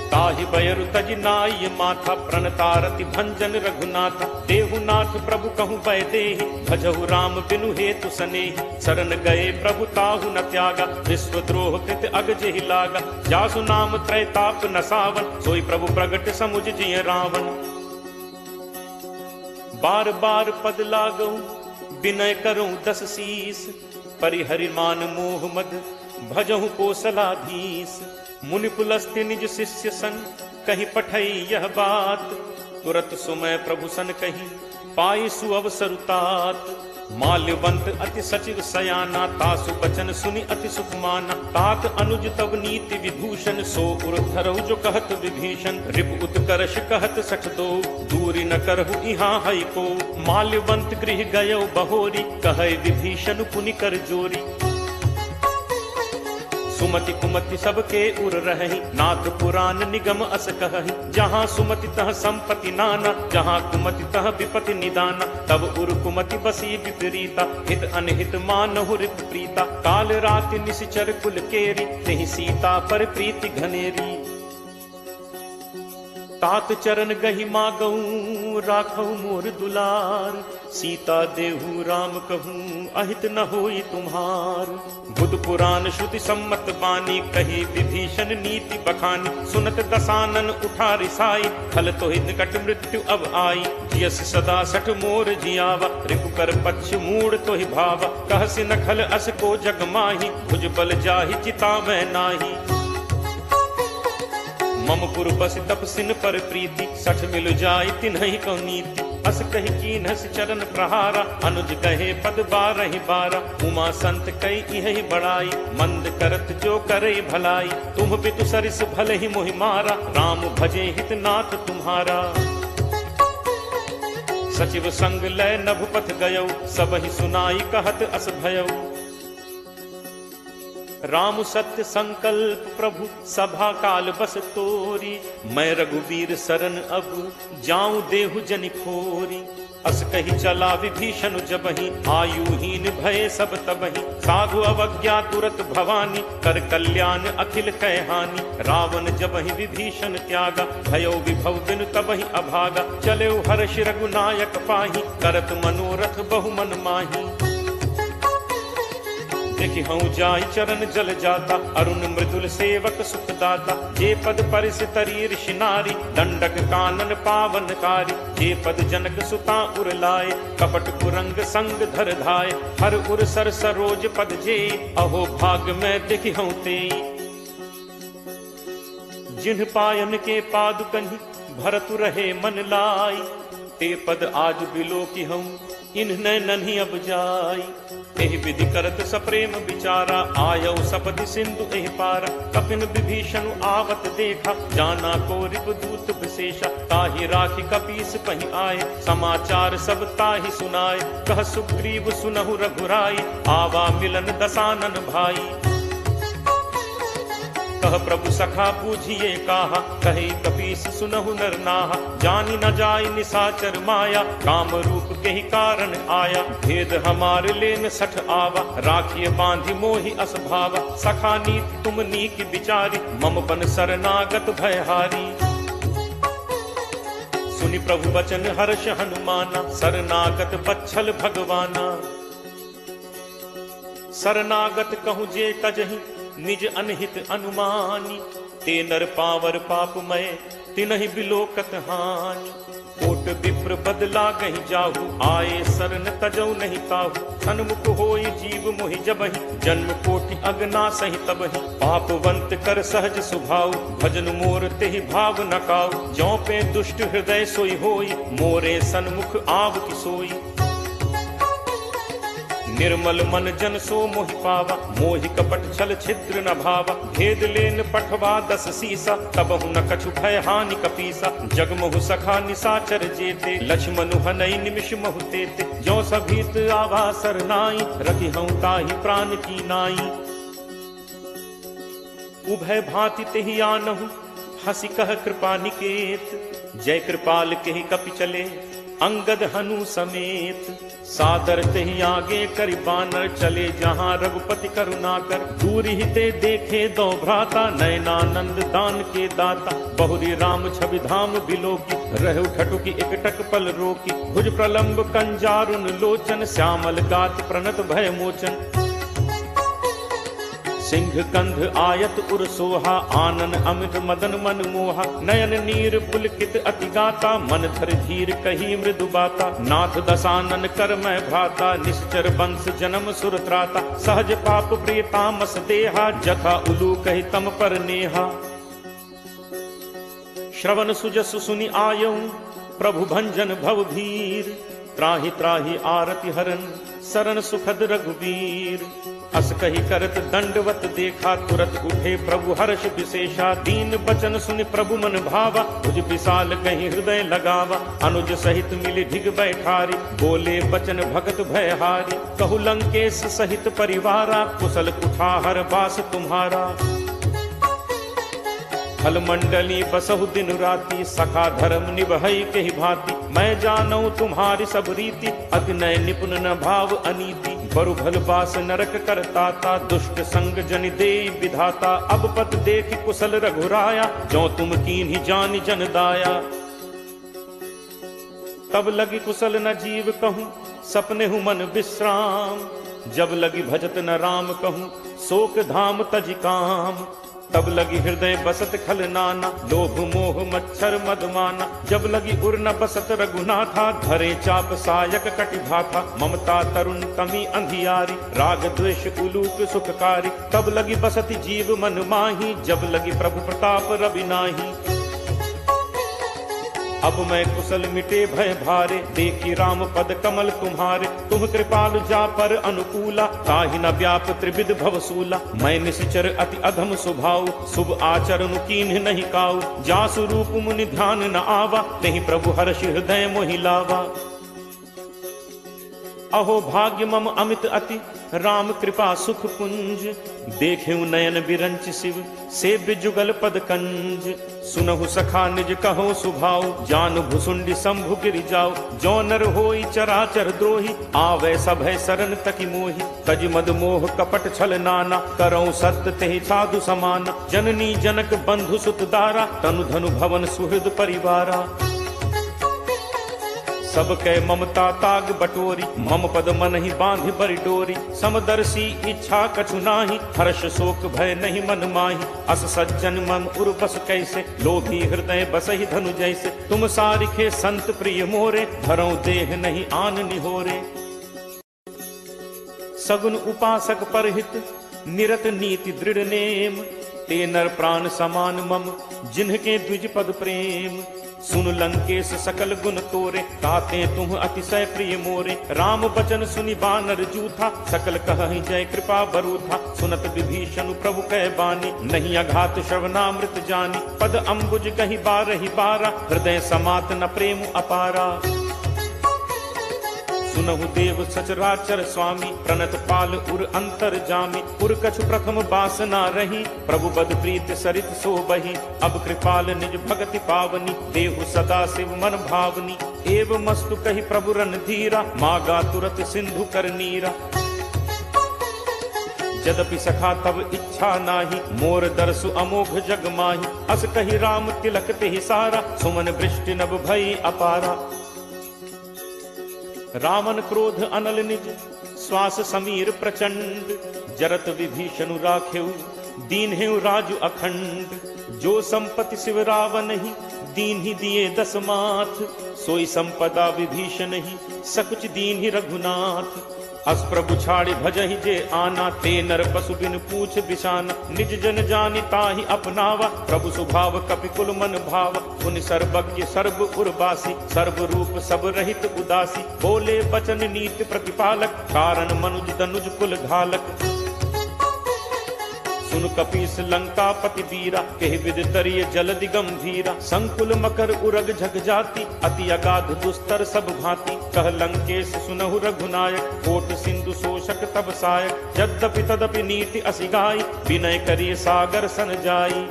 ताहि बयरु तज नाय माथा, प्रणतारति भंजन रघुनाथा। देहुनाथ प्रभु कहु भय देहि, भजहु राम बिनु हेतु सनेहि। शरण गए प्रभु ताहु न त्यागा, विश्वद्रोह कृत अग जेहि लागा। जासु नाम त्रैताप न सावन, सोई प्रभु प्रगट समुझ जिय रावण। बार बार पद लागऊ, विनय करऊं 10 शीस। परिहरि मान मोह मद, भजहु कोसलाधीश। मुनि पुलस्त्य निज शिष्य सन, कहि पठई यह बात। तुरत सुमय प्रभु सन कही, पाई सुअवसर तात। माल्यवंत अति सचिव सयाना, तासु बचन सुनि अति सुख माना। तात अनुज तब नीति विभूषण, सो उर धरहु जो कहत विभीषण। रिप उत्कर्ष कहत सठ दो, दूरी न करहु इहाँ हई को। माल्यवंत गृह गयो बहोरी, कहै विभीषण पुनि कर जोरी। सुमति कुमति सबके उर रही, नाथ पुराण निगम अस कहहि। जहाँ सुमति तह संपत्ति नाना, जहाँ कुमति तह विपति निदाना। तब उर कुमति बसी विपरीता, हित अनहित मानहु रिप प्रीता। काल राति निशिचर कुल केरी, तेहि सीता पर प्रीति घनेरी। तात चरण गहि मागऊं, राखऊ मोर दुलार। सीता देहु राम कहूँ, अहित न होई तुम्हार। बुध पुराण श्रुति सम्मत बानी, कही विभीषण नीति बखानी। सुनत दसानन उठा रिसाई, खल तो निकट मृत्यु अब आई। यस सदा सठ मोर जियावा, रिपु कर पक्ष मूड तो ही भावा। कहसि न खल अस को जग माही, भुज बल जाहि चिता मैं नाही। मम पुर बस तपसिन पर प्रीति, सठ मिल जाय तिन्हि को नीति। अस कहि कीन्हस चरण प्रहारा, अनुज कहे पद 12 उमा संत कई इहि बड़ाई, मंद करत जो करे भलाई। तुम बितु सरिस भले ही मोहि मारा, राम भजे हित नाथ तुम्हारा। सचिव संग लय नभ पथ गयौ, सब ही सुनाई कहत अस भयौ। राम सत्य संकल्प प्रभु सभा काल बस तोरी, मैं रघुवीर शरण अब जाऊं देहु जनि खोरी। अस कही चला विभीषण जबहि, आयुहीन भय सब तबहि, साधु अवज्ञा तुरत भवानी, कर कल्याण अखिल कहानी। रावण जबहि विभीषण त्यागा, भयो विभव बिनु तबहि अभागा, चले हर्ष रघुनायक पाही, करत मनोरथ बहु मन माही। देखि हूँ जाय चरण जल जाता, अरुण मृदुल सेवक सुखदाता, जे पद परिस तरी ऋषि नारी, दंडक कानन पावनकारी, जे पद जनक सुता उर लाए, कपट कुरंग संग धर धाय, हर उर सर सरोज पद जे, अहो भाग में देखि हूँ ते। जिन्ह पायन के पादुकहि भरतु रहे मन लाई, ते पद आज बिलो की हूँ इन्ह नन्ही अब जाई। एहि विधि करत सप्रेम विचारा, आयौ सपदि सिंधु एहि पारा, कपिन विभीषण आवत देखा, जाना को रिपुदूत विशेषा, ताहि राखि कपीस पहि आए, समाचार सब ताहि सुनाए, कह सुग्रीव सुनहु रघुराई, आवा मिलन दसानन भाई। कह प्रभु सखा बूझिए काहा, कहे कपीस सुनहु नर नाहा, जानी न जाय निसाचर माया, काम रूप के ही कारण आया, भेद हमारे लेन सठ आवा, राखिए बांधि मोहि अस भावा, सखा नीति तुम नीक विचारी, मम बन शरणागत भयहारी। सुनि प्रभु बचन हर्ष हनुमाना, शरणागत बच्छल भगवाना। शरणागत कहूँ जे कजहि, निज अनहित अनुमानी, ते नर पावर पापमय, तिनहि बिलोकत हानि। कोट विप्र बदला गहि जाहु, आए शरण तजौ नहीं ताहु, सन्मुख होई जीव मोहि जबहि, जन्म कोटि अगना सहि तबहि, पापवंत कर सहज सुभाउ, भजन मोर तेहि भाव न काउ, ज्यों पे दुष्ट हृदय सोई होई, मोरे सन्मुख आव की सोई। निर्मल मन जन सो मोहि पावा, मोहि कपट छल छिद्र न भावा, भेद लेन पठवा दस सीसा, तबहु न कछु भय हानि कपीसा, जगमहु सखा निसाचर जेते, लक्ष्मणु हनई निमिष महु तेते, ज्यों सभीत आवा सरनाई, रखि हूँ ताहि प्राण की नाई। उभय भांति तेहि आनहु, हंसी कह कृपा निकेत, जय कृपाल केहि कपि चले, अंगद हनु समेत। सादर तेहि आगे करि बानर, चले जहाँ रघुपति करुणाकर, दूर ही ते देखे दो भ्राता, नयनानंद दान के दाता, बहुरी राम छवि धाम बिलोकी, रहु ठटुकी एकटक पल रोकी, भुज प्रलंब कंजारुन लोचन, श्यामल गात प्रणत भय मोचन। सिंह कंध आयत उर सोहा, आनन अमित मदन मन मोहा, नयन नीर पुलकित अति गाता, मन धर धीर कही मृदु बाता, नाथ दसानन कर मैं भ्राता, निश्चर वंश जन्म सुर त्राता, सहज पाप प्रिय तामस देहा, जथा उलू कही तम पर नेहा। श्रवण सुजस सुनि आयऊ, प्रभु भंजन भव भीर, त्राहि त्राहि आरति हरन, शरण सुखद रघुवीर। अस कही करत दंडवत देखा, तुरत उठे प्रभु हर्ष विशेषा, दीन बचन सुनि प्रभु मन भावा, भुज विशाल कहीं हृदय लगावा, अनुज सहित मिली ढिग बैठारी, बोले बचन भगत भयहारी, कहु लंकेश सहित परिवारा, कुशल कुठाहर बास तुम्हारा। फल मंडली बसहु दिन राति, सखा धर्म निभई के ही भांति, मैं जानऊ तुम्हारी सब रीति, अति नय निपुण न भाव अनीति, बरु भल बास नरक करताता, दुष्ट संग जनि दे विधाता, अब पत देख कुशल रघुराया, जो तुम कीन्ही जानि जन दाया। तब लगी कुशल न जीव कहूँ, सपने हूँ मन विश्राम, जब लगी भजत न राम कहूँ, शोक धाम तज काम। तब लगी हृदय बसत खल नाना, लोभ मोह मच्छर मदमाना, जब लगी उर न बसत रघुनाथा, धरे चाप सायक कटि भाथा, ममता तरुण कमी अंधियारी, राग द्वेष उलूक सुखकारी, तब लगी बसत जीव मन माही, जब लगी प्रभु प्रताप रवि नाही। अब मैं कुशल मिटे भय भारे, देखी राम पद कमल तुम्हारे, तुम कृपालु जा पर अनुकूला, ताहि न व्याप त्रिविध भवसूला, मैं निश्चर अति अधम स्वभाव, शुभ आचरण कीन्ह नहीं काऊ, जासु रूप मुनि ध्यान न आवा, तेहि प्रभु हर्ष हृदय मोहि लावा। अहो भाग्य मम अमित अति राम कृपा सुख पुंज। देखेउ नयन बिरंच शिव सेव्य जुगल पद कंज। सुनहु सखा निज कहो सुभाव जान भुसुंडी शंभु गिरि जाओ। जो नर होई चराचर द्रोही आवे सभय सरन तकी मोही। तज मद मोह कपट छल नाना करौ सत्य तेहि साधु समान। जननी जनक बंधु सुत दारा तनु धनु भवन सुहृद परिवारा। सब कै ममता ताग बटोरी मम पद मन ही बांधि बरि डोरी। समदर्शी इच्छा कछु नाही हर्ष शोक भय नहीं मन माही। अस सज्जन मम उर बस कैसे लोभी हृदय बसहि धनु जैसे। तुम सारिखे संत प्रिय मोरे धरौ देह नहीं आन निहोरे। सगुन उपासक परहित निरत नीति दृढ़ नेम। ते नर प्राण समान मम जिन्हके द्विज पद प्रेम। सुन लंकेश सकल गुण तोरे ताते तुम अतिशय प्रिय मोरे। राम बचन सुनि बानर जूथा सकल कहहि जय कृपा बरूथा। सुनत विभीषण प्रभु कह बानी नहीं अघात श्रवणामृत जानी। पद अम्बुज कहि बारहि बारा हृदय समात न प्रेम अपारा। सुनहु देव सचराचर स्वामी प्रणत पाल उर अंतर जामी। उर कछु प्रथम बासना रही प्रभु बद प्रीत सरित सो बही। अब कृपाल निज भगति पावनी देहु सदा शिव मन भावनी। एव मस्तु कही प्रभु रन धीरा मागा तुरत सिंधु कर नीरा। यद्यपि सखा तब इच्छा नाही मोर दर्शु अमोघ जग माही। अस कही राम तिलक तेहि सारा सुमन वृष्टि नभ भई अपारा। रावण क्रोध अनल निज श्वास समीर प्रचंड। जरत विभीषण राखेउ दीन्हेउ राजु अखंड। जो संपत्ति शिव रावण ही दीन ही दिए दस माथ। सोई संपदा विभीषण ही सकुच दीन ही रघुनाथ। अस प्रभु छाड़े भजहि जे आना ते नर पशु बिन पूछ बिशाना। निज जन जानि ताहि अपनावा प्रभु स्वभाव कपि कुल मन भाव। उन सर्वज्ञ सर्व उर्वासी सर्व रूप सब रहित उदासी। बोले बचन नीति प्रतिपालक कारण मनुज दनुज कुल घालक। सुन कपीस लंकापति वीरा केहि विद तरिय जलदि गंभीरा। संकुल मकर उरग झग जाति अति अगाध दुस्तर सब भांति। कह लंकेश सुनहु रघुनायक कोट सिंधु शोषक तब सायक। यद्यपि तदपि नीति असिगाई विनय करिय सागर सन जाई।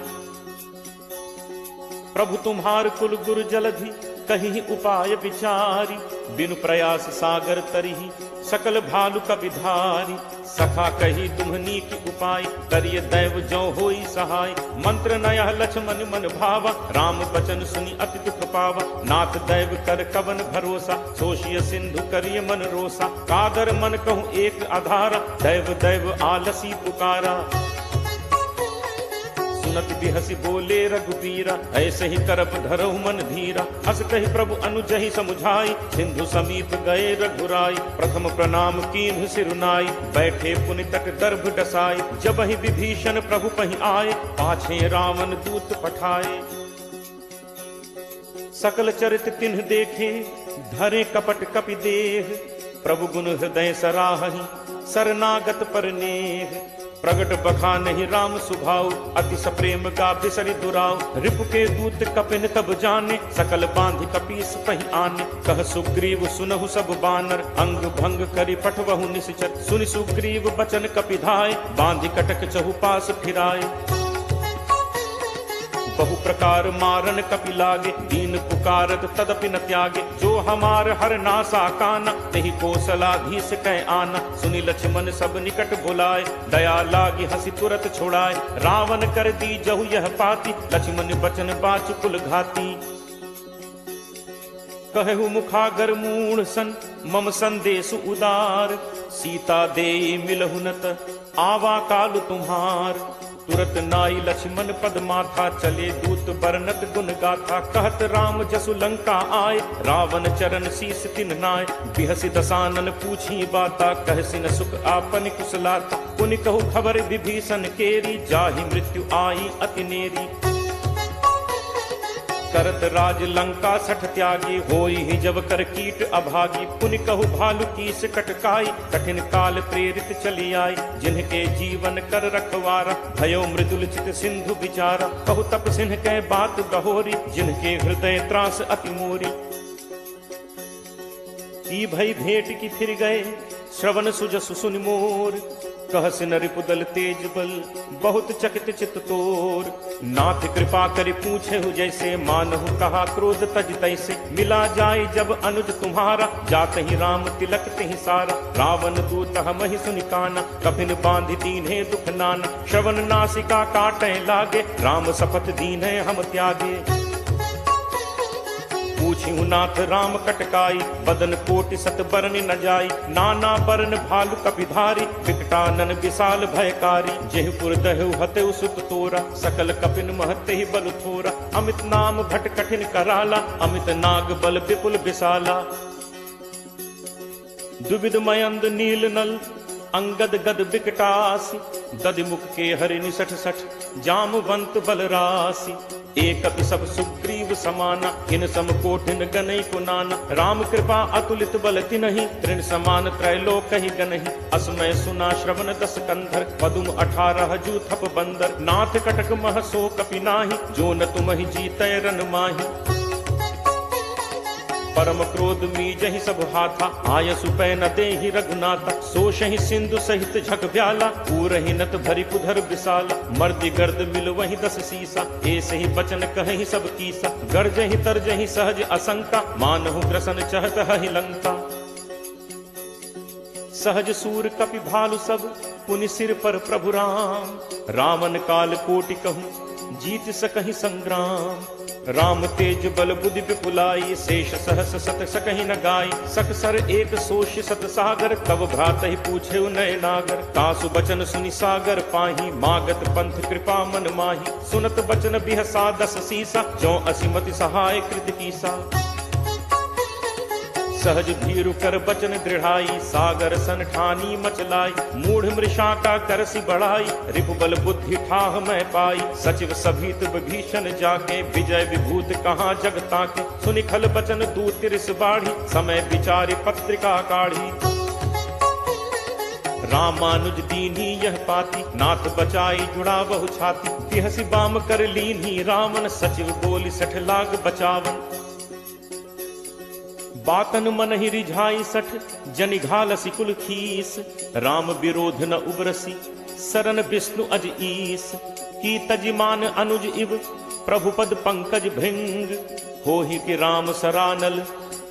प्रभु तुम्हार कुल गुरु जलधि कहीं उपाय विचारी। बिनु प्रयास सागर तरिहि सकल भालु कपिधारी। सखा कही तुम्हनी की उपाय करिय दैव जो होई सहाय। मंत्र नयह लक्ष्मण मन भावा राम बचन सुनि अति दुख पावा। नाथ दैव कर कवन भरोसा सोशिय सिंधु करिय मन रोसा। कादर मन कहूँ एक आधारा दैव दैव आलसी पुकारा। सुनत बिहसी बोले रघुबीरा ऐसे ही करप धरहु मन धीरा। अस कही प्रभु अनुजहि समुझाई सिंधु समीप गए रघुराई। प्रथम प्रणाम कीन्हु सिरुनाई बैठे पुनि तट गर्भ डसाई। जब ही विभीषण प्रभु पहि आए पाछे रावण दूत पठाए। सकल चरित तिन्ह देखे धरे कपट कपि देह। प्रभु गुण हृदय सराहहि शरणागत पर नेह। प्रगट बखानहि राम सुभाव अति सप्रेम का बिसरि दुराव। रिपु के दूत कपिन तब जाने सकल बांधि कपीस पहि आने। कह सुग्रीव सुनहु सब बानर अंग भंग करि पठवहु निश्चर। सुनि सुग्रीव बचन कपिधाय बांधि कटक चहुपास फिराए। बहु प्रकार मारन कपि लागे दीन पुकारत तदपि न त्यागे। जो हमार हर नासा काना तेहि कौशलाधीश कह आना। सुनि लक्ष्मण सब निकट बुलाए दया लागी हंसी तुरत छोड़ाए। रावण कर दी जहु यह पाती लक्ष्मण बचन बाच कुल घाती। कहु मुखागर मूढ़ सन मम संदेश उदार। सीता दे मिलहु नत आवा काल तुम्हार। तुरत नाई लक्ष्मण पद माथा चले दूत बरनत गुण गाथा। कहत राम जसु लंका आए रावण चरण शीस तिन नाय। बिहसी दसानन पूछी बाता कहसी न सुख आपन कुशलाता। पुनि कहु खबर विभीषण केरी जाहि मृत्यु आई अति नेरी। करत राज लंका सठ त्यागी होई ही जब कर कीट अभागी। पुनि कहु भालु कीस कटकाई कठिन काल प्रेरित चली आई। जिनके जीवन कर रखवारा भयो मृदुल चित सिंधु विचारा। कहु तप सिंह कह बात गहोरी जिनके हृदय त्रास अति मोरी। की भई भेंट की फिर गए श्रवण सुजसु सुनि मोर। कहस नरिपुदल तेज बल बहुत चकित चित तोर। नाथ कृपा करि पूछे हु जैसे मानहु कहा क्रोध तज तैसे। मिला जाए जब अनुज तुम्हारा जात ही राम तिलक तिहि सारा। रावण दूत हमहि सुनि काना कफिन बांधि दीन्हे दुख नाना। श्रवण नासिका काटे लागे राम शपथ दीन्हे हम त्यागे। पूछिहु नाथ राम कटकाई बदन कोटि सत बरन न जाई। नाना बरन भालु कपिधारी विकटानन विशाल भयकारी। जेहपुर दहु हतेउ सुत तोरा सकल कपिन महते ही बल थोरा। अमित नाम भट कठिन कराला अमित नाग बल विपुल विशाला। दुविध मयंद नील नल अंगद गद विकटासी। दधिमुख के हरि निसठ सठ जामवंत बलरासी। एक सब सुग्रीव समाना इन सम कोठिन गनई को नाना। राम कृपा अतुलित बल तिनहि तृण समान त्रैलोक ही गनहि। असमय सुना श्रवण दस कंधर पदुम 18 जू थप बंदर। नाथ कटक मह सो कपि नाही जो न तुमहि जीतै रन माही। परम क्रोध मीजहि सब हाथा आयसु पै न देहि रघुनाथा। सोषहि सिंधु सहित झक व्याला पूरहि नत भरि कुधर विशाला। मर्दि गर्द मिल वही 10 सीसा ऐसे ही बचन कहि सब कीसा। गर्जहि तरजहि सहज असंका मानहु ग्रसन चहत हहि लंका। सहज सूर कपि भालु सब पुनि सिर पर प्रभु राम। रावण काल कोटि कहूँ जीत सकहि संग्राम। राम तेज बल बुद्धि विपुलाई शेष सहस सत सकहि न गाई। सकसर एक सोष सत सागर तब भ्रातहि पूछे नय नागर। तासु बचन सुनि सागर पाही मागत पंथ कृपा मन माही। सुनत बचन बिहसा 10 सीसा जो असिमति सहाय कृत कीसा। सहज भीरु कर बचन दृढ़ाई सागर सन ठानी मचलाई। मूढ़ मृषा का करसी बढ़ाई रिपुबल बुद्धि ठाह मैं पाई। सचिव सभीत विभीषण जाके विजय विभूत कहाँ जगता के। सुनि खल बचन दूत तिरिस बाढ़ी समय विचारि पत्रिका काढ़ी। रामानुज दीन्ही यह पाती नाथ बचाई जुड़ा बहु छाती। तिहसि बाम कर लीन्ही रावण सचिव बोली 60 लाख बचावन। बातन मन ही रिझाई 60 जनि घालसी कुल खीस। राम विरोध न उबरसी सरन विष्णु अज ईस। की तजिमान अनुज इव प्रभु पद पंकज भृंग। होहि कि राम सरानल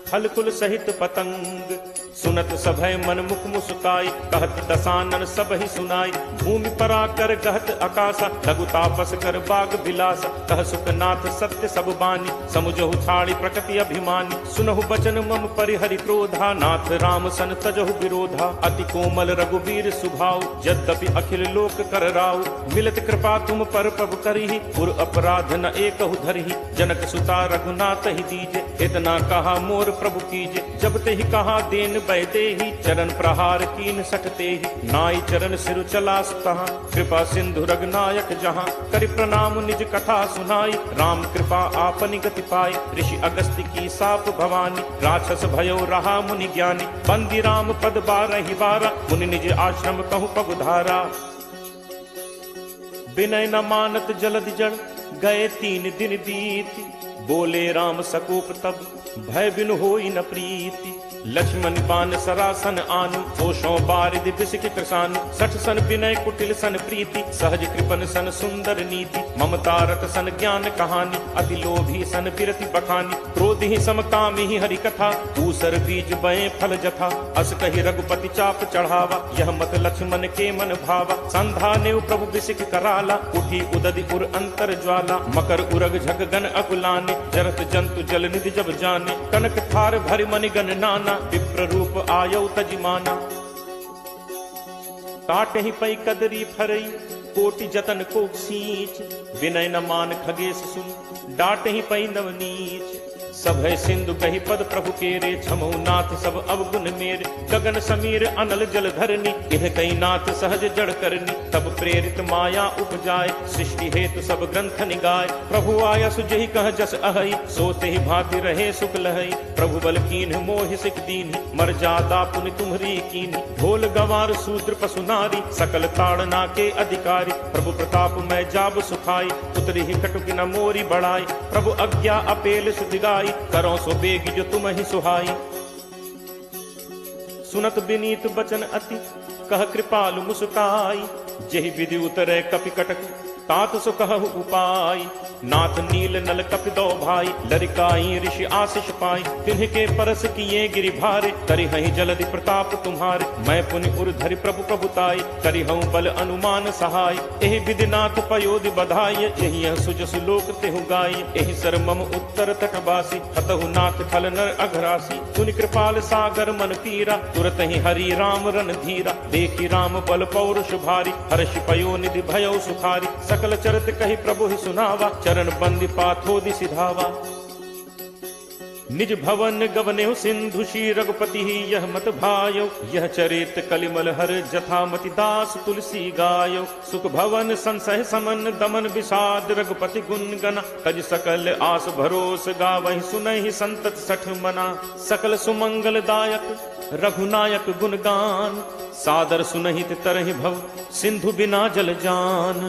खल कुल सहित पतंग। सुनत सभय मन मुख मुस्काई कहत दसानन सब ही सुनाई। भूमि पराकर कहत आकाशा लघु तापस कर बाग विलासा। कह सुखनाथ सत्य सब बानी समुझहु छाड़ी प्रकृति अभिमानी। सुनहु बचन मम परिहरि क्रोधा नाथ राम सन तजहु विरोधा। अति कोमल रघुवीर सुभाऊ यद्यपि अखिल लोक कर राऊ। मिलत कृपा तुम पर प्रभु करही पुर अपराध न एकहु धरही। जनक सुता रघुनाथ ही दीजे इतना कहा मोर प्रभु कीजे। जब ते ही कहा देन बैदे ही चरण प्रहार कीन सटते ही। नाई चरण सिर चला तहाँ कृपा सिंधु रघुनायक जहाँ। करि प्रणाम निज कथा सुनाई राम कृपा आपनि गति पाई। ऋषि अगस्त्य की साप भवानी राक्षस भयो रहा मुनि ज्ञानी। बंदी राम पद 12 बारा मुनि निज आश्रम कहूँ पगुधारा। विनय न मानत जलद जड़ गए 3 दिन बीती। बोले राम सकोप तब भय बिनु होई न प्रीति। लक्ष्मण बान सरासन आनु होशों बारिद बिसिक कृसानु। 60 सन विनय कुटिल सन प्रीति सहज कृपन सन सुंदर नीति। ममता रत सन ज्ञान कहानी अति लोभी सन बिरति बखानी। क्रोध ही समकामी ही हरि कथा ऊसर बीज बये फल जथा। अस कहि रघुपति चाप चढ़ावा यह मत लक्ष्मण के मन भावा। संधा नेव प्रभु बिसिक कराला उठी उदधि उर अंतर ज्वाला। मकर उरग झग गन अकुलाने जरत जंतु जल निधि जब जाने। कनक थार भरि मनि गण नाना विप्र रूप आयौ तजिमाना। काटहि पै कदरी फरई कोटि जतन को सींच। विनय न मान खगेश सुन डांटहि पै नवनीच। सभय सिंधु कहि पद प्रभु केरे छमौ नाथ सब अवगुण मेरे। गगन समीर अनल जल धरनी इह कई नाथ सहज जड़ करनी। तब प्रेरित माया उपजाए सृष्टि हेतु सब ग्रंथ निगाए। प्रभु आया सुजहि कह जस अहई सोते ही भांति रहे सुख लहई। प्रभु बल कीन्ह मोहि सिख दीन्हि मर्यादा पुनि तुम्हरी कीन्हि। ढोल गवार शूद्र पशु नारी सकल ताड़ना के अधिकारी। प्रभु प्रताप मैं जाब सुखाई उतरी ही कटुक न मोरी बढ़ाई। प्रभु आज्ञा अपेल सुधिगाई करो सो बेगी जो तुम ही सुहाई। सुनत विनीत बचन अति कह कृपालु मुस्काई। जेहि विधि उतरे कपि कटक तात सो कहु उपाय। नाथ नील नल कपि दो भाई लरिकाई ऋषि आशीष पाई। तिन्ह परस किए गिरि भारे करि हहि जलधि प्रताप तुम्हारे। मैं पुनि उर धरि प्रभु प्रभुताई करि हूँ बल अनुमान सहाय। एहि विधि नाथ पयोधि बधाई यही सुजसु लोक तेहु गाई। एहि सर मम उत्तर तटवासी हतहु नाथ खल नर अघरासी। सुनि कृपाल सागर मन पीरा तुरत ही हरि राम रन धीरा। देखी राम बल पौरुष भारी हर्षि पयो निधि भयो सुखारी। सकल चरित कहि प्रभु ही सुनावा चरण बंदी पाथोदि सिधावा। निज भवन गवनेहु सिंधु श्री रघुपति ही यह मत भायो। यह चरित कलिमल हर जथामति दास तुलसी गायो। सुख भवन संसह समन दमन विषाद रघुपति गुण गना। तज सकल आस भरोस गावहि सुनहि संतत सठ मना। सकल सुमंगल दायक रघुनायक गुणगान सादर सुनहित तरहि भव सिंधु बिना जल जान।